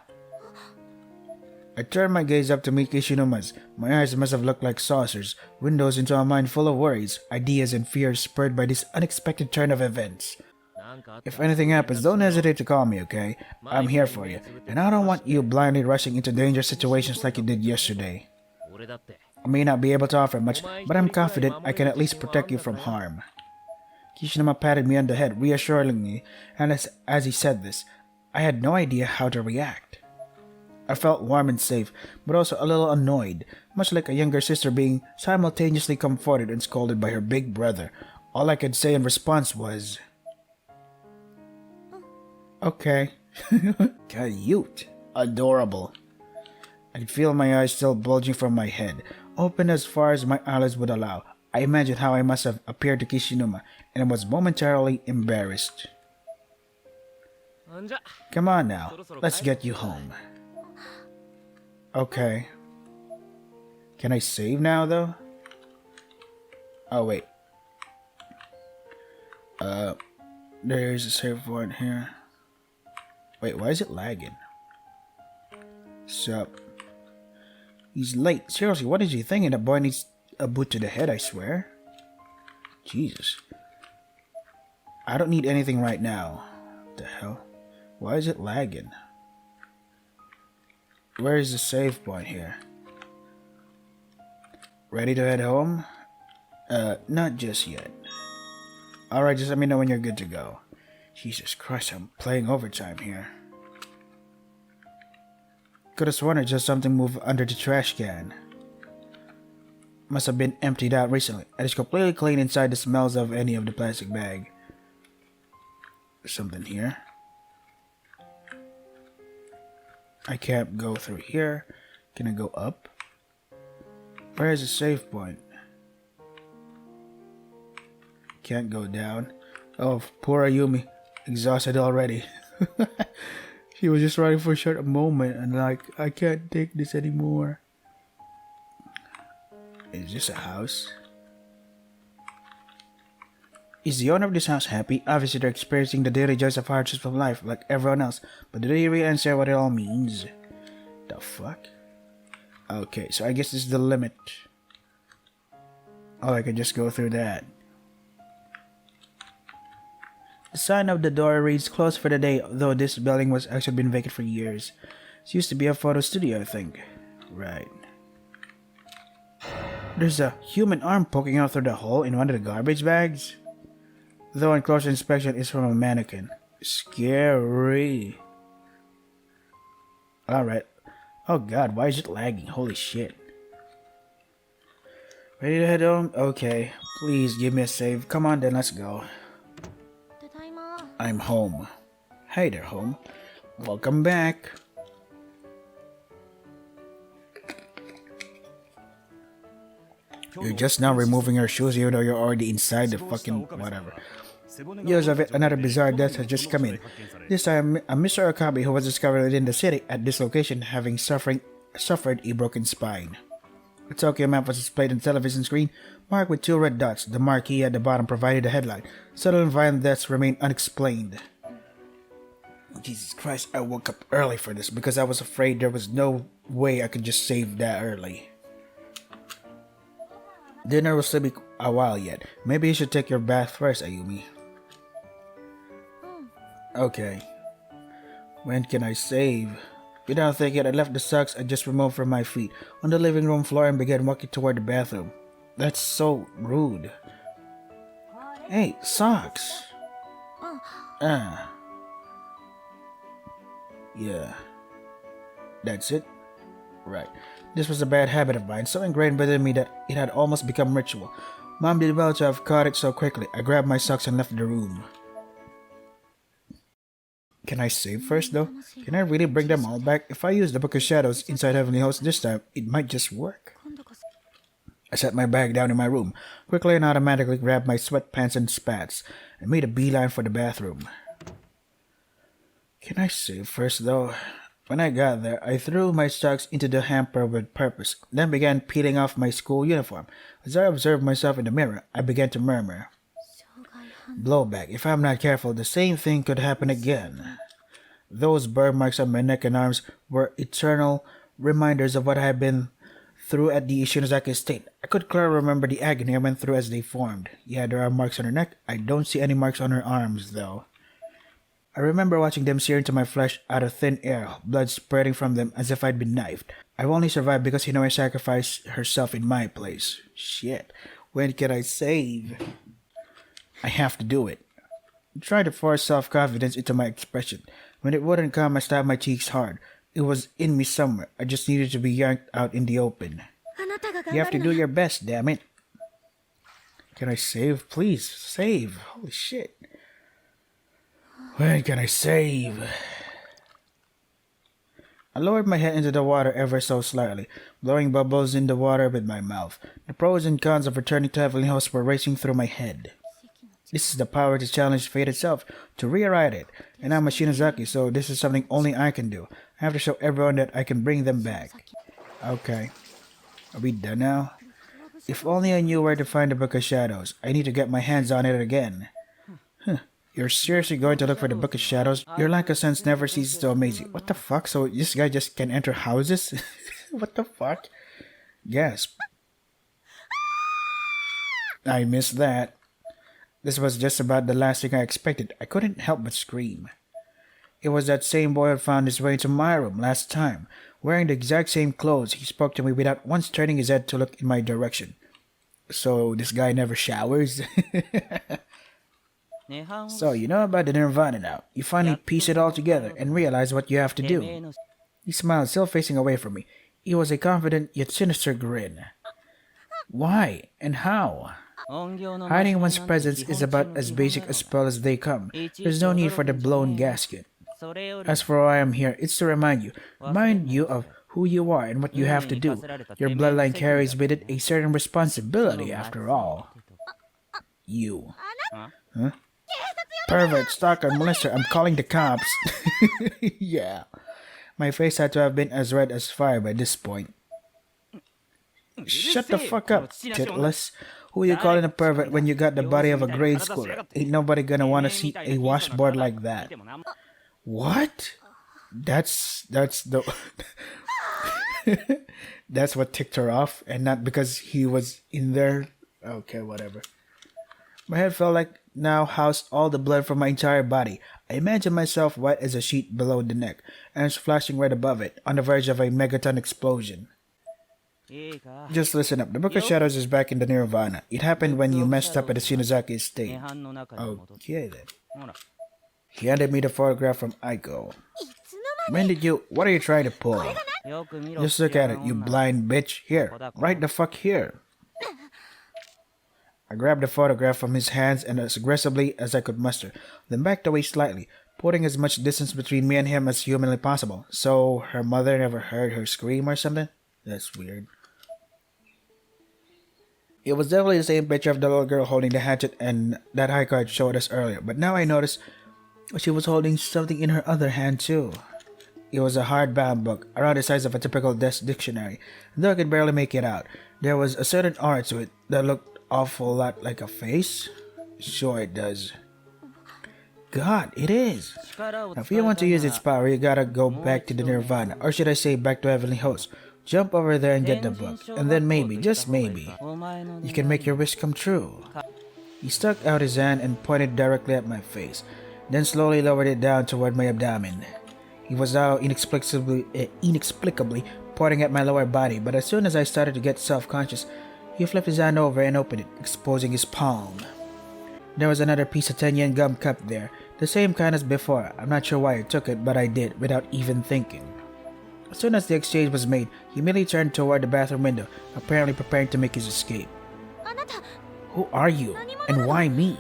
I turned my gaze up to meet Kishinuma's. My eyes must have looked like saucers, windows into a mind full of worries, ideas, and fears spurred by this unexpected turn of events. If anything happens, don't hesitate to call me, okay? I'm here for you, and I don't want you blindly rushing into dangerous situations like you did yesterday. I may not be able to offer much, but I'm confident I can at least protect you from harm. Kishinuma patted me on the head reassuringly, and as he said this, I had no idea how to react. I felt warm and safe, but also a little annoyed, much like a younger sister being simultaneously comforted and scolded by her big brother. All I could say in response was, okay. Cute. Adorable. I could feel my eyes still bulging from my head, open as far as my eyelids would allow. I imagined how I must have appeared to Kishinuma, and was momentarily embarrassed. Come on now, let's get you home. Okay. Can I save now, though? Oh, wait. There's a save point here. Wait, why is it lagging? Sup? He's late. Seriously, what is he thinking? The boy needs a boot to the head, I swear. Jesus. I don't need anything right now. What the hell? Why is it lagging? Where is the save point here? Ready to head home? Not just yet. Alright, just let me know when you're good to go. Jesus Christ, I'm playing overtime here. Could've sworn I just something moved under the trash can. Must have been emptied out recently. And it's completely clean inside the smells of any of the plastic bag. There's something here. I can't go through here. Can I go up? Where is the save point? Can't go down. Oh, poor Ayumi. Exhausted already. She was just running for a short moment and like, I can't take this anymore. Is this a house? Is the owner of this house happy? Obviously they're experiencing the daily joys of hardships of life like everyone else, but do they really answer what it all means? The fuck? Okay, so I guess this is the limit. Oh, I can just go through that. The sign of the door reads closed for the day, though this building was actually been vacant for years. It used to be a photo studio, I think. Right. There's a human arm poking out through the hole in one of the garbage bags. Though on closer inspection it's from a mannequin. Scary. Alright. Oh god, why is it lagging? Holy shit. Ready to head home? Okay. Please give me a save. Come on then, let's go. I'm home. Hey there, home. Welcome back. You're just now removing your shoes even though you're already inside the fucking whatever. Years of it, another bizarre death has just come in. This time, a Mr. Okabe who was discovered within the city at this location having suffered a broken spine. A Tokyo map was displayed on the television screen, marked with 2 red dots. The marquee at the bottom provided a headline. Sudden and violent deaths remain unexplained. Jesus Christ, I woke up early for this because I was afraid there was no way I could just save that early. Dinner will still be a while yet. Maybe you should take your bath first, Ayumi. Okay. When can I save? Without thinking, I left the socks I just removed from my feet on the living room floor and began walking toward the bathroom. That's so rude. Hey, socks! Yeah. That's it? Right. This was a bad habit of mine, so ingrained within me that it had almost become ritual. Mom did well to have caught it so quickly. I grabbed my socks and left the room. Can I save first though? Can I really bring them all back? If I use the Book of Shadows inside Heavenly Host this time, it might just work. I set my bag down in my room, quickly and automatically grabbed my sweatpants and spats, and made a beeline for the bathroom. Can I save first though? When I got there, I threw my socks into the hamper with purpose, then began peeling off my school uniform. As I observed myself in the mirror, I began to murmur. Blowback. If I'm not careful, the same thing could happen again. Those burn marks on my neck and arms were eternal reminders of what I had been through at the Ishinozaki estate. I could clearly remember the agony I went through as they formed. Yeah, there are marks on her neck. I don't see any marks on her arms, though. I remember watching them sear into my flesh out of thin air, blood spreading from them as if I'd been knifed. I've only survived because Hinoe sacrificed herself in my place. Shit. When can I save? I have to do it. I tried to force self-confidence into my expression. When it wouldn't come, I stabbed my cheeks hard. It was in me somewhere. I just needed to be yanked out in the open. You have to do your best, damn it. Can I save? Please, save. Holy shit. When can I save? I lowered my head into the water ever so slightly, blowing bubbles in the water with my mouth. The pros and cons of returning to Heavenly Host were racing through my head. This is the power to challenge fate itself, to rewrite it. And I'm a Shinozaki, so this is something only I can do. I have to show everyone that I can bring them back. Okay. Are we done now? If only I knew where to find the Book of Shadows. I need to get my hands on it again. You're seriously going to look for the Book of Shadows? Your lack of sense never ceases to amaze you. What the fuck? So this guy just can enter houses? What the fuck? Gasp. I missed that. This was just about the last thing I expected. I couldn't help but scream. It was that same boy who found his way into my room last time. Wearing the exact same clothes, he spoke to me without once turning his head to look in my direction. So this guy never showers? So you know about the Nirvana now. You finally piece it all together and realize what you have to do. He smiled, still facing away from me. It was a confident yet sinister grin. Why and how? Hiding one's presence is about as basic a spell as they come. There's no need for the blown gasket. As for why I'm here, it's to remind you of who you are and what you have to do. Your bloodline carries with it a certain responsibility after all. You. Huh? pervert, stalker, molester, I'm calling the cops. Yeah. My face had to have been as red as fire by this point. Shut the fuck up, titless. Who you calling a pervert when you got the body of a grade schooler? Ain't nobody gonna wanna see a washboard like that. What? That's the that's what ticked her off, and not because he was in there. Okay, whatever. My head felt like now housed all the blood from my entire body. I imagined myself white as a sheet below the neck, and it's flashing right above it, on the verge of a megaton explosion. Just listen up. The Book of Shadows is back in the Nirvana. It happened when you messed up at the Shinozaki estate. Okay then. He handed me the photograph from Aiko. When did you... What are you trying to pull? Just look at it, you blind bitch. Here, right the fuck here. I grabbed the photograph from his hands and as aggressively as I could muster, then backed away slightly, putting as much distance between me and him as humanly possible. So, her mother never heard her scream or something? That's weird. It was definitely the same picture of the little girl holding the hatchet and that Aiko had showed us earlier, but now I noticed she was holding something in her other hand too. It was a hardbound book, around the size of a typical desk dictionary, though I could barely make it out. There was a certain aura to it that looked awful lot like a face. Sure it does. God, it is. Now, if you want to use its power, you gotta go back to the Nirvana, or should I say back to Heavenly Host. Jump over there and get the book, and then maybe, just maybe, you can make your wish come true. He stuck out his hand and pointed directly at my face, then slowly lowered it down toward my abdomen. He was now inexplicably pointing at my lower body, but as soon as I started to get self-conscious, he flipped his hand over and opened it, exposing his palm. There was another piece of 10-yen gum cup there, the same kind as before. I'm not sure why I took it, but I did, without even thinking. As soon as the exchange was made, he immediately turned toward the bathroom window, apparently preparing to make his escape. Who are you? And why me?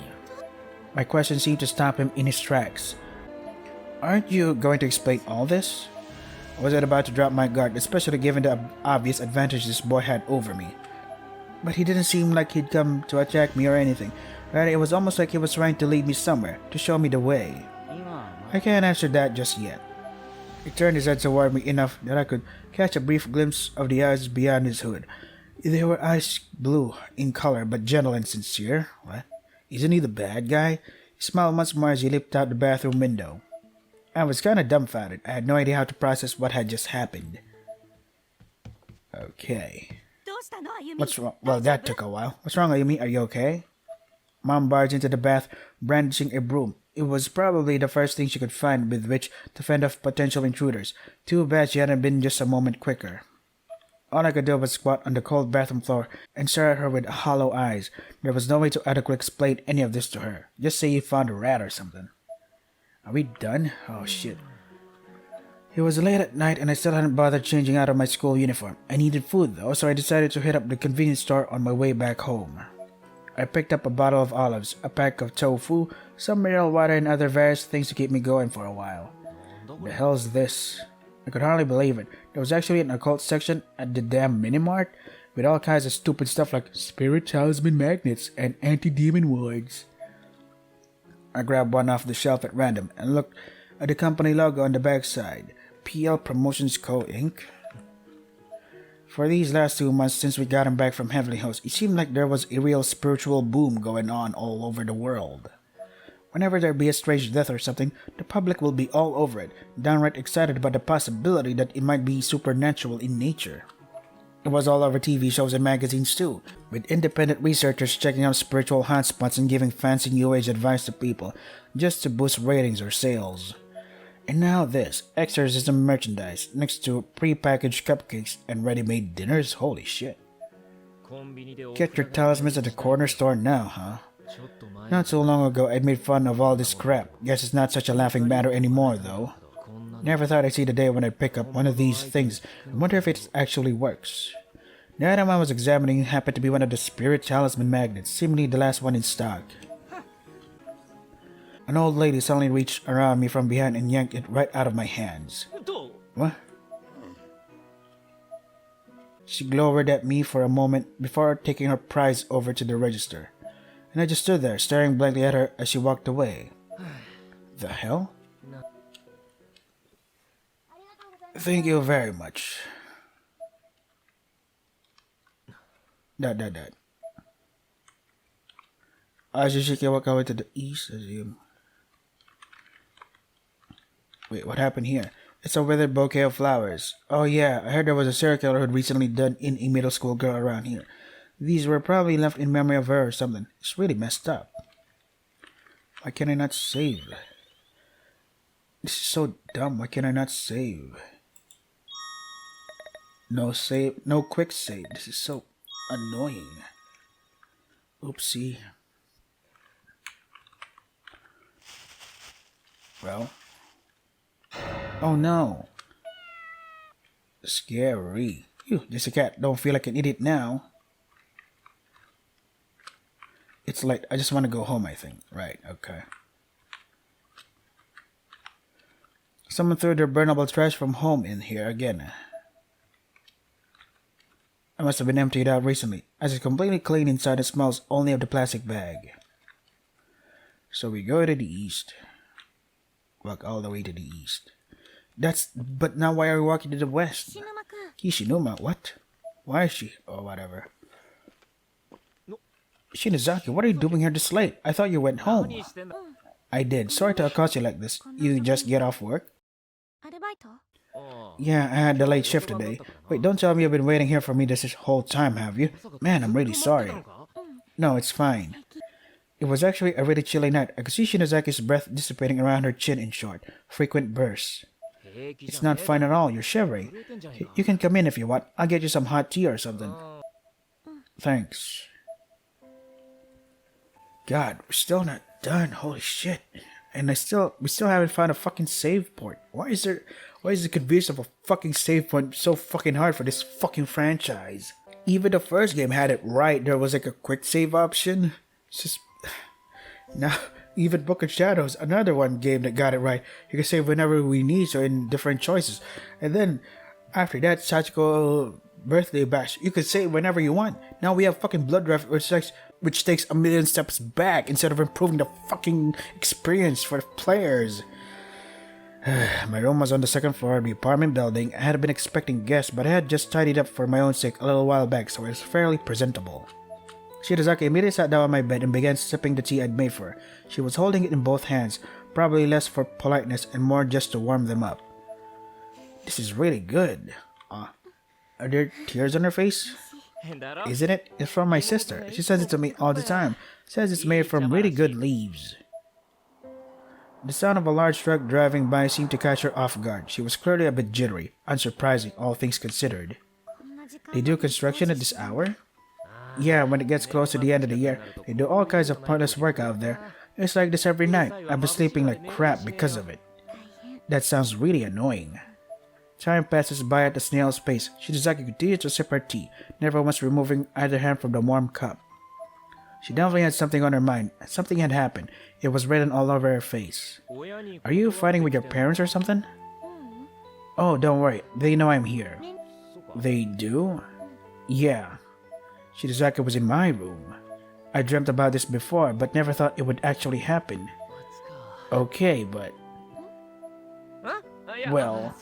My question seemed to stop him in his tracks. Aren't you going to explain all this? I was about to drop my guard, especially given the obvious advantage this boy had over me. But he didn't seem like he'd come to attack me or anything. Rather, it was almost like he was trying to lead me somewhere, to show me the way. I can't answer that just yet. He turned his head toward me enough that I could catch a brief glimpse of the eyes beyond his hood. They were ice blue in color, but gentle and sincere. What? Isn't he the bad guy? He smiled once more as he leaped out the bathroom window. I was kind of dumbfounded. I had no idea how to process what had just happened. Okay. What's wrong? Well, that took a while. What's wrong, Ayumi? Are you okay? Mom barged into the bath, brandishing a broom. It was probably the first thing she could find with which to fend off potential intruders. Too bad she hadn't been just a moment quicker. All I could do was squat on the cold bathroom floor and stare at her with hollow eyes. There was no way to adequately explain any of this to her. Just say you found a rat or something. Are we done? Oh shit. It was late at night and I still hadn't bothered changing out of my school uniform. I needed food though, so I decided to hit up the convenience store on my way back home. I picked up a bottle of olives, a pack of tofu, some mineral water and other various things to keep me going for a while. The hell's this? I could hardly believe it. There was actually an occult section at the damn mini-mart with all kinds of stupid stuff like spirit talisman magnets and anti-demon wards. I grabbed one off the shelf at random and looked at the company logo on the backside. PL Promotions Co. Inc. For these last 2 months since we got him back from Heavenly Host, it seemed like there was a real spiritual boom going on all over the world. Whenever there be a strange death or something, the public will be all over it, downright excited about the possibility that it might be supernatural in nature. It was all over TV shows and magazines too, with independent researchers checking out spiritual hotspots and giving fancy new age advice to people, just to boost ratings or sales. And now this, exorcism merchandise, next to pre-packaged cupcakes and ready-made dinners, holy shit. Get your talismans at the corner store now, huh? Not so long ago I'd made fun of all this crap, guess it's not such a laughing matter anymore though. Never thought I'd see the day when I'd pick up one of these things and wonder if it actually works. The item I was examining happened to be one of the spirit talisman magnets, seemingly the last one in stock. An old lady suddenly reached around me from behind and yanked it right out of my hands. What? She glowered at me for a moment before taking her prize over to the register, and I just stood there staring blankly at her as she walked away. the hell? Thank you very much. That. Ajishiki walk away to the east. Wait, what happened here? It's a withered bouquet of flowers. Oh yeah, I heard there was a serial killer who'd recently done in a middle school girl around here. These were probably left in memory of her or something. It's really messed up. Why can I not save? This is so dumb. Why can I not save? No save, no quick save. This is so annoying. Oopsie. Well. Oh no. Scary. Phew, just a cat. Don't feel like an idiot now. It's like, I just want to go home, I think. Right, okay. Someone threw their burnable trash from home in here again. I must have been emptied out recently, as it's completely clean inside and smells only of the plastic bag. So we go to the east. Walk all the way to the east. But now why are we walking to the west? Kishinuma, what? Why is she? Oh, whatever. Shinozaki, what are you doing here this late? I thought you went home. I did. Sorry to accost you like this. You just get off work? Yeah, I had the late shift today. Wait, don't tell me you've been waiting here for me this whole time, have you? Man, I'm really sorry. No, it's fine. It was actually a really chilly night. I could see Shinozaki's breath dissipating around her chin in short, frequent bursts. It's not fine at all. You're shivering. You can come in if you want. I'll get you some hot tea or something. Thanks. God, we're still not done. Holy shit. And we still haven't found a fucking save point. Why is the convenience of a fucking save point so fucking hard for this fucking franchise? Even the first game had it right. There was like a quick save option. It's just... Now, even Book of Shadows, another one game that got it right. You can save whenever we need, so in different choices. And then, after that, Sachiko Birthday Bash, you can save whenever you want. Now we have fucking Blood Draft, which takes a million steps back instead of improving the fucking experience for the players. My room was on the second floor of the apartment building. I had been expecting guests, but I had just tidied up for my own sake a little while back, so it was fairly presentable. Shirozaki immediately sat down on my bed and began sipping the tea I'd made for her. She was holding it in both hands, probably less for politeness and more just to warm them up. This is really good. Are there tears on her face? Isn't it? It's from my sister. She sends it to me all the time. Says it's made from really good leaves. The sound of a large truck driving by seemed to catch her off guard. She was clearly a bit jittery, unsurprising, all things considered. They do construction at this hour? Yeah, when it gets close to the end of the year, they do all kinds of pointless work out there. It's like this every night. I've been sleeping like crap because of it. That sounds really annoying. Time passes by at a snail's pace. Shizaki continues to sip her tea, never once removing either hand from the warm cup. She definitely had something on her mind. Something had happened. It was written all over her face. Are you fighting with your parents or something? Oh, don't worry. They know I'm here. They do? Yeah. Shizaki was in my room. I dreamt about this before, but never thought it would actually happen. Okay, but... Well...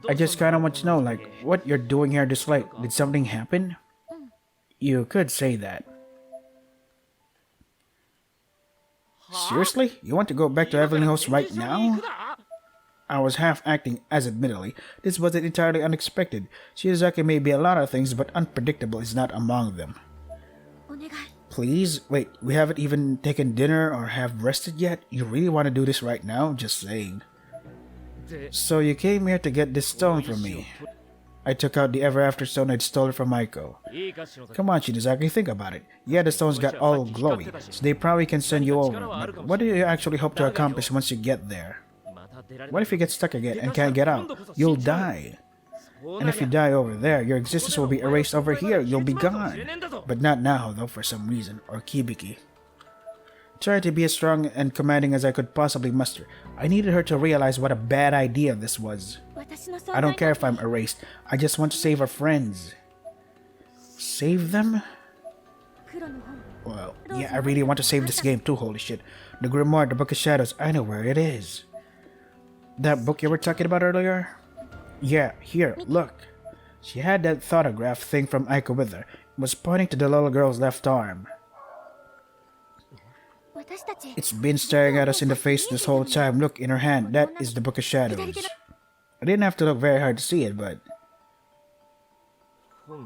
I just kinda want to know, like, what you're doing here this late. Did something happen? You could say that. Seriously? You want to go back to Evelyn House right now? I was half acting, as admittedly, this wasn't entirely unexpected. Shizaki may be a lot of things, but unpredictable is not among them. Please? Wait, we haven't even taken dinner or have rested yet? You really want to do this right now? Just saying. So you came here to get this stone from me. I took out the Ever After stone I'd stolen from Maiko. Come on, Shinozaki, think about it. Yeah, the stones got all glowy, so they probably can send you over. But what do you actually hope to accomplish once you get there? What if you get stuck again and can't get out? You'll die. And if you die over there, your existence will be erased over here. You'll be gone. But not now, though, for some reason. Or Kibiki. Tried to be as strong and commanding as I could possibly muster. I needed her to realize what a bad idea this was. I don't care if I'm erased. I just want to save our friends. Save them? Well, yeah, I really want to save this game too, holy shit. The Grimoire, the Book of Shadows, I know where it is. That book you were talking about earlier? Yeah, here, look. She had that photograph thing from Aiko with her. It was pointing to the little girl's left arm. It's been staring at us in the face this whole time. Look, in her hand, that is the Book of Shadows. I didn't have to look very hard to see it, but...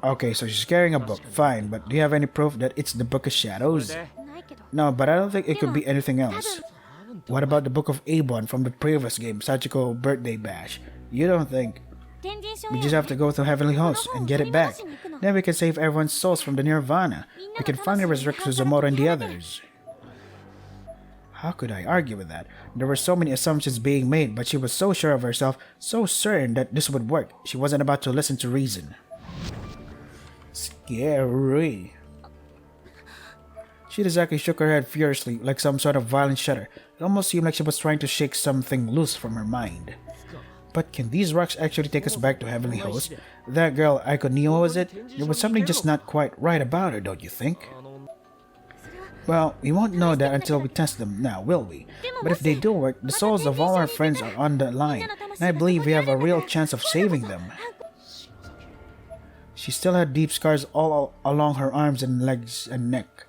Okay, so she's carrying a book, fine, but do you have any proof that it's the Book of Shadows? No, but I don't think it could be anything else. What about the Book of Abon from the previous game, Sachiko Birthday Bash? You don't think... We just have to go to Heavenly Host and get it back. Then we can save everyone's souls from the Nirvana. We can finally resurrect Suzumoto and the others. How could I argue with that? There were so many assumptions being made, but she was so sure of herself, so certain that this would work. She wasn't about to listen to reason. Scary. Shirazaki shook her head furiously, like some sort of violent shudder. It almost seemed like she was trying to shake something loose from her mind. But can these rocks actually take us back to Heavenly Host? That girl, Aiko Neo, was it? There was something just not quite right about her, don't you think? Well, we won't know that until we test them now, will we? But if they do work, the souls of all our friends are on the line, and I believe we have a real chance of saving them. She still had deep scars all along her arms and legs and neck.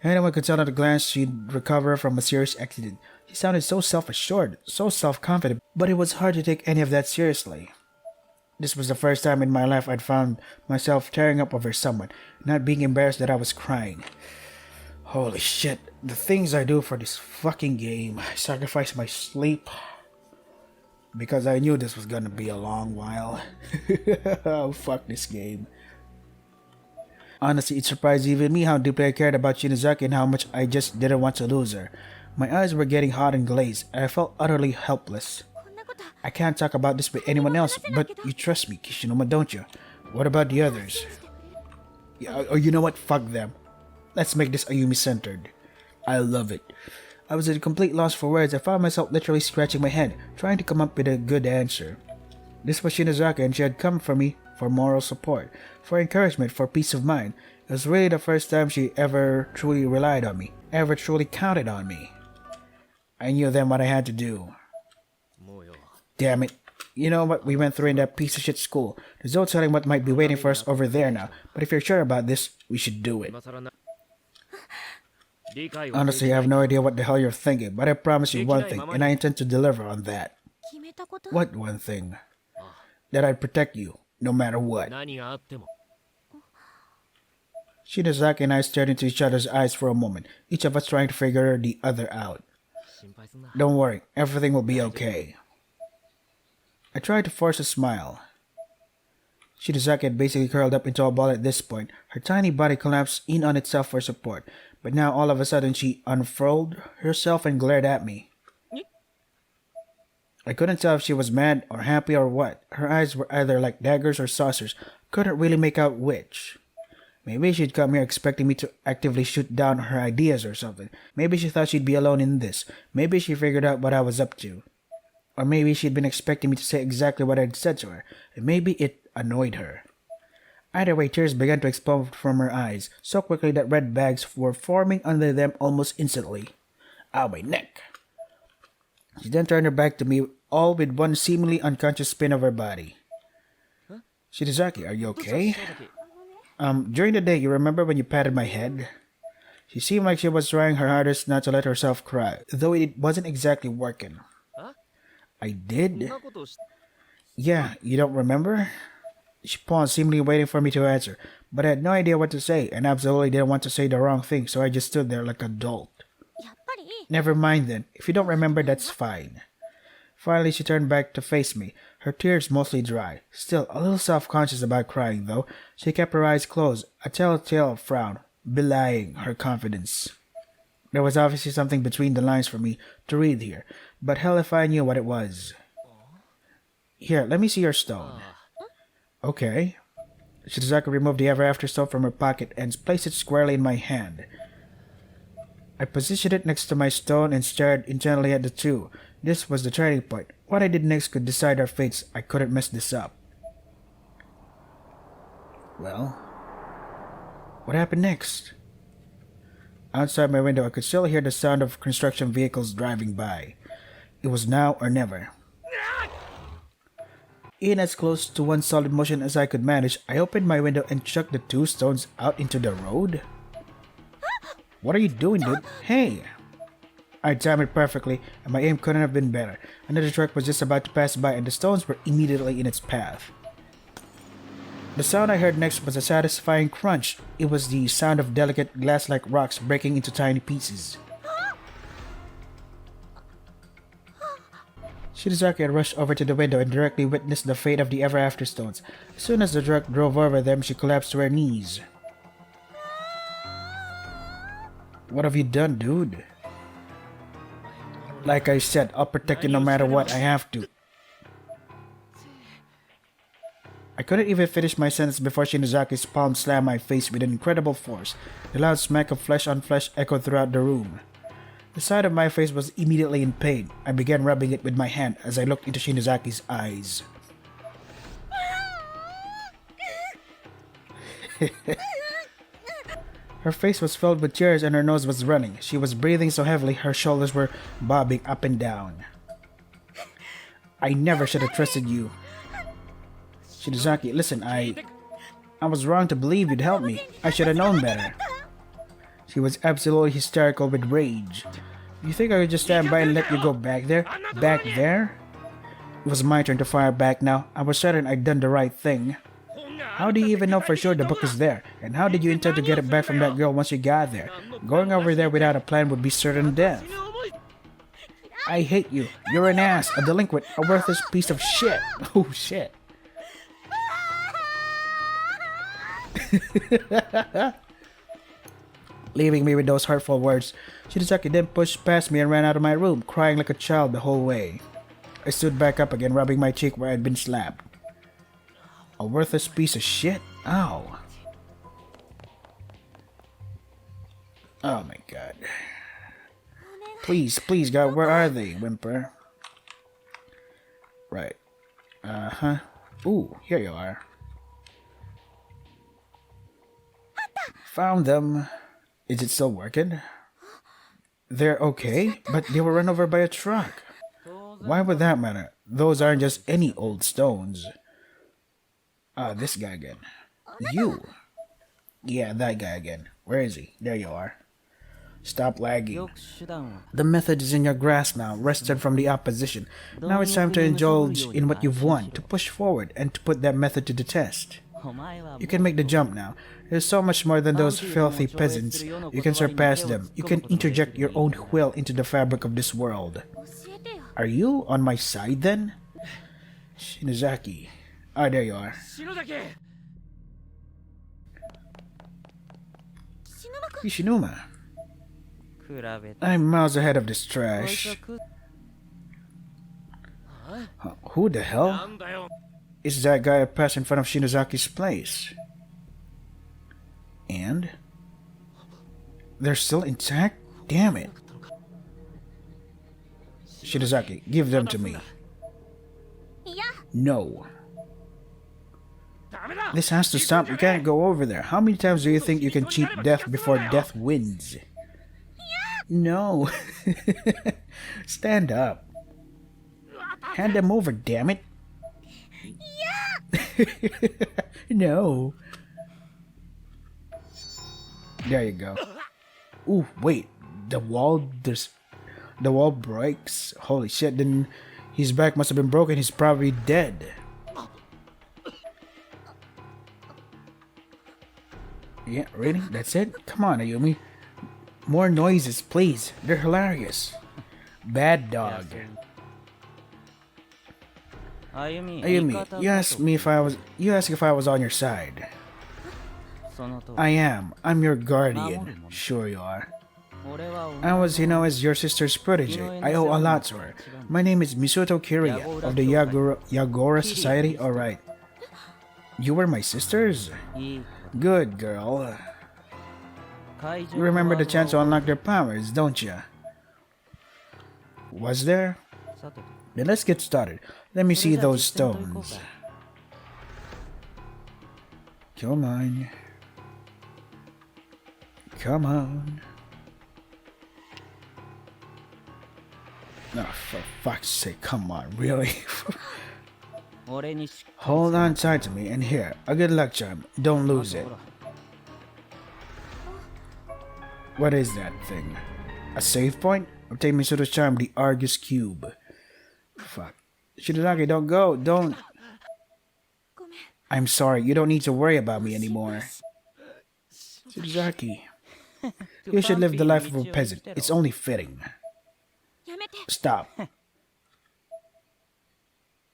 Anyone could tell at a glance she'd recover from a serious accident. She sounded so self-assured, so self-confident, but it was hard to take any of that seriously. This was the first time in my life I'd found myself tearing up over someone, not being embarrassed that I was crying. Holy shit, the things I do for this fucking game. I sacrificed my sleep because I knew this was gonna be a long while. Oh, fuck this game. Honestly, it surprised even me how deeply I cared about Shinozaki and how much I just didn't want to lose her. My eyes were getting hot and glazed, and I felt utterly helpless. I can't talk about this with anyone else, but you trust me, Kishinuma, don't you? What about the others? Yeah, oh, you know what? Fuck them. Let's make this Ayumi-centered. I love it. I was at a complete loss for words. I found myself literally scratching my head, trying to come up with a good answer. This was Shinozaki, and she had come for me for moral support, for encouragement, for peace of mind. It was really the first time she ever truly relied on me, ever truly counted on me. I knew then what I had to do. Damn it. You know what we went through in that piece of shit school. There's no telling what might be waiting for us over there now, but if you're sure about this, we should do it. Honestly, I have no idea what the hell you're thinking, but I promise you one thing, and I intend to deliver on that. What one thing? That I'd protect you, no matter what. Shinozaki and I stared into each other's eyes for a moment, each of us trying to figure the other out. Don't worry, everything will be okay. I tried to force a smile. Shinozaki had basically curled up into a ball at this point. Her tiny body collapsed in on itself for support, but now all of a sudden she unfurled herself and glared at me. I couldn't tell if she was mad or happy or what. Her eyes were either like daggers or saucers. Couldn't really make out which. Maybe she'd come here expecting me to actively shoot down her ideas or something. Maybe she thought she'd be alone in this. Maybe she figured out what I was up to. Or maybe she'd been expecting me to say exactly what I'd said to her. And maybe it annoyed her. Either way, tears began to explode from her eyes, so quickly that red bags were forming under them almost instantly. Ow, my neck! She then turned her back to me, all with one seemingly unconscious spin of her body. Shinozaki, are you okay? During the day, you remember when you patted my head? She seemed like she was trying her hardest not to let herself cry, though it wasn't exactly working. I did? Yeah, you don't remember? She paused, seemingly waiting for me to answer, but I had no idea what to say, and absolutely didn't want to say the wrong thing, so I just stood there like a dolt. Never mind then. If you don't remember, that's fine. Finally, she turned back to face me, her tears mostly dry. Still, a little self-conscious about crying, though. She kept her eyes closed, a telltale frown, belying her confidence. There was obviously something between the lines for me to read here, but hell if I knew what it was. Here, let me see your stone. Okay. Shinozaki removed the Ever After stone from her pocket and placed it squarely in my hand. I positioned it next to my stone and stared intently at the two. This was the turning point. What I did next could decide our fates. I couldn't mess this up. Well, what happened next? Outside my window, I could still hear the sound of construction vehicles driving by. It was now or never. In as close to one solid motion as I could manage, I opened my window and chucked the 2 stones out into the road. What are you doing, dude? Hey! I timed it perfectly, and my aim couldn't have been better. Another truck was just about to pass by, and the stones were immediately in its path. The sound I heard next was a satisfying crunch. It was the sound of delicate glass-like rocks breaking into tiny pieces. Shinozaki had rushed over to the window and directly witnessed the fate of the ever-after stones. As soon as the truck drove over them, she collapsed to her knees. What have you done, dude? Like I said, I'll protect you no matter what I have to. I couldn't even finish my sentence before Shinozaki's palm slammed my face with incredible force. The loud smack of flesh on flesh echoed throughout the room. The side of my face was immediately in pain. I began rubbing it with my hand as I looked into Shinozaki's eyes. Her face was filled with tears and her nose was running. She was breathing so heavily her shoulders were bobbing up and down. I never should have trusted you. Shinozaki, listen, I was wrong to believe you'd help me. I should have known better. She was absolutely hysterical with rage. You think I would just stand by and let you go back there? Back there? It was my turn to fire back now. I was certain I'd done the right thing. How do you even know for sure the book is there? And how did you intend to get it back from that girl once you got there? Going over there without a plan would be certain death. I hate you. You're an ass, a delinquent, a worthless piece of shit. Oh shit. Leaving me with those hurtful words, Shinozaki then pushed past me and ran out of my room, crying like a child the whole way. I stood back up again, rubbing my cheek where I'd been slapped. A worthless piece of shit? Ow. Oh my god. Please, please, God, where are they, Whimper? Right. Uh-huh. Ooh, here you are. Found them. Is it still working? They're okay, but they were run over by a truck. Why would that matter? Those aren't just any old stones. Ah, this guy again. You. Yeah, that guy again. Where is he? There you are. Stop lagging. The method is in your grasp now, wrested from the opposition. Now it's time to indulge in what you've won, to push forward, and to put that method to the test. You can make the jump now. There's so much more than those filthy peasants. You can surpass them. You can interject your own will into the fabric of this world. Are you on my side then? Shinozaki. Ah, there you are. Hishinuma. I'm miles ahead of this trash. Who the hell? Is that guy I passed in front of Shinozaki's place? And? They're still intact? Damn it. Shinozaki, give them to me. No. This has to stop. You can't go over there. How many times do you think you can cheat death before death wins? No. Stand up. Hand them over, damn it. No. There you go. Ooh, wait. The wall breaks. Holy shit, then his back must have been broken. He's probably dead. Yeah, really? That's it? Come on, Ayumi. More noises, please. They're hilarious. Bad dog. Ayumi, you asked if I was on your side. I am. I'm your guardian. Sure you are. I was, as your sister's protege. I owe a lot to her. My name is Misuto Kiriya of the Yagora Society. Alright. You were my sisters? Good girl. You remember the chance to unlock their powers, don't you? Was there? Then let's get started. Let me see those stones. Come on. Come on. Oh, for fuck's sake, come on, really? 俺にしっかり Hold on tight to me, and here, a good luck charm. Don't lose it. ほら What is that thing? A save point? Obtain Misuto's charm, the Argus Cube. Fuck. Shirazaki, don't go. Don't. ごめん I'm sorry. You don't need to worry about me anymore. Shirazaki, you should live the life of a peasant. It's only fitting. やめて Stop.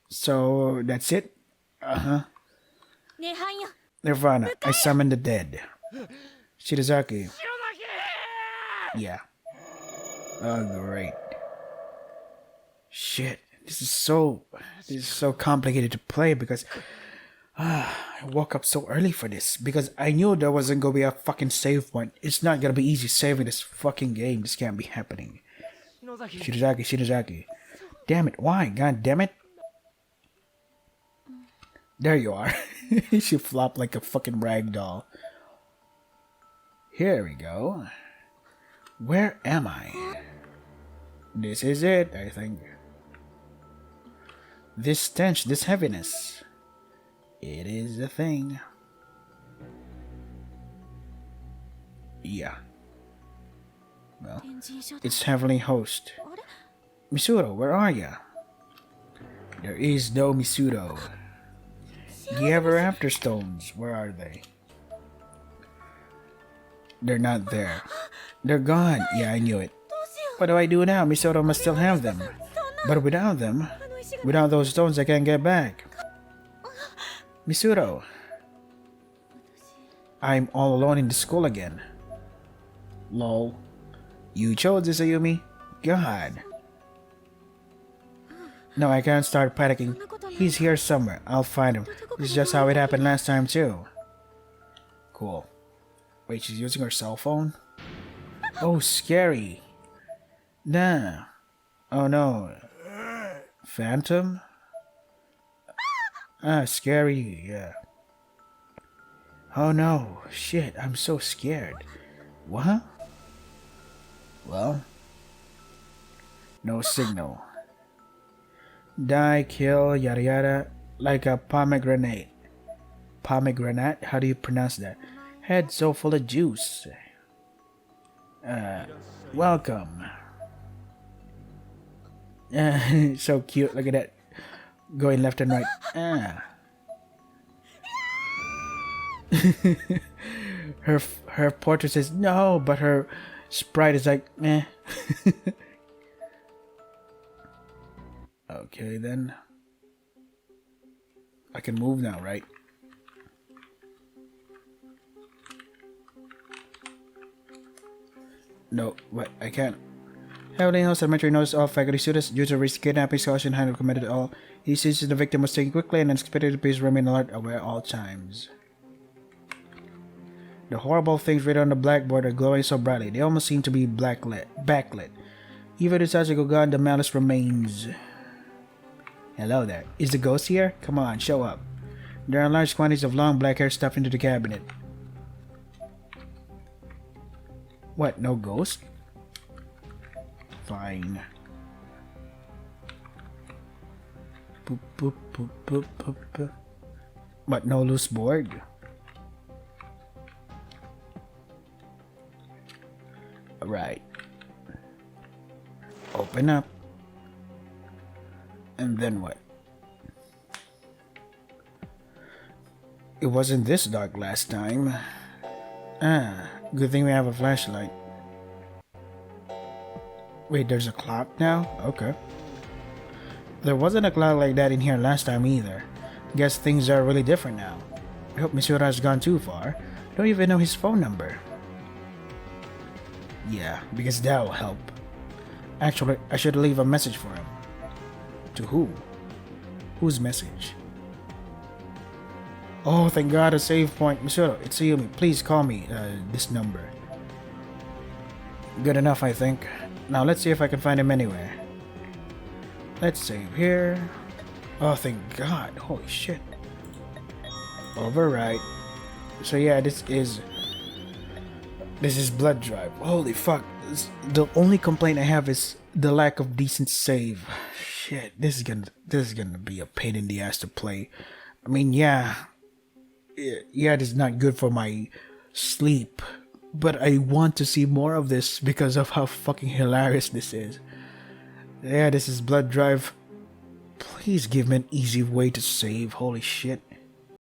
So, that's it? Uh-huh. 涅槃よ Nirvana, I summon the dead. Shirazaki. Yeah. Oh, great. Shit. This is so complicated to play because I woke up so early for this because I knew there wasn't gonna be a fucking save point. It's not gonna be easy saving this fucking game. This can't be happening. Shirazaki. Damn it, why? God damn it. There you are. She flopped like a fucking rag doll. Here we go. Where am I? This is it, I think. This stench, this heaviness. It is a thing. Yeah. Well, 天神書だ it's Heavenly Host. あれ Misuto, where are ya? There is no Misuto. The Ever After Stones, where are they? They're not there. They're gone. Yeah, I knew it. どうしよ What do I do now? Misuto must still have them. うそんな But without them, あの石が without those stones, I can't get back. Misuto, I'm all alone in the school again. Lol. You chose this, Ayumi? God. No, I can't start panicking. He's here somewhere. I'll find him. This is just how it happened last time, too. Cool. Wait, she's using her cell phone? Oh, scary. Nah. Oh, no. Phantom? Ah, scary, yeah. Oh, no. Shit, I'm so scared. What? Well, no signal. Die, kill, yada yada, like a pomegranate. Pomegranate? How do you pronounce that? Head so full of juice. Welcome. So cute, look at that. Going left and right. Her portrait says no, but her sprite is like, meh. Okay, then. I can move now, right? No, what? I can't. Heavenly Host Elementary notice all faculty students due to risk kidnapping, caution, had committed all. He sees the victim was taken quickly and unexpected. Please remain alert, aware at all times. The horrible things written on the blackboard are glowing so brightly. They almost seem to be backlit. Even inside Gogan, the malice remains. Hello there. Is the ghost here? Come on, show up. There are large quantities of long black hair stuffed into the cabinet. What, no ghost? Fine. Boop, boop, boop, boop, boop, boop. What, no loose board? Right. Open up. And then what? It wasn't this dark last time. Ah, good thing we have a flashlight. Wait, there's a clock now? Okay. There wasn't a clock like that in here last time either. Guess things are really different now. I hope Misura has gone too far. Don't even know his phone number. Yeah, because that'll help. Actually, I should leave a message for him. To who? Whose message? Oh, thank God, a save point. Misura, it's Ayumi. Please call me this number. Good enough, I think. Now let's see if I can find him anywhere. Let's save here. Oh, thank God. Holy shit. Override. So yeah, this is Blood Drive. Holy fuck. The only complaint I have is the lack of decent save. Shit, this is gonna be a pain in the ass to play. I mean, yeah, this is not good for my sleep, but I want to see more of this because of how fucking hilarious this is. Yeah, this is Blood Drive. Please give me an easy way to save. Holy shit.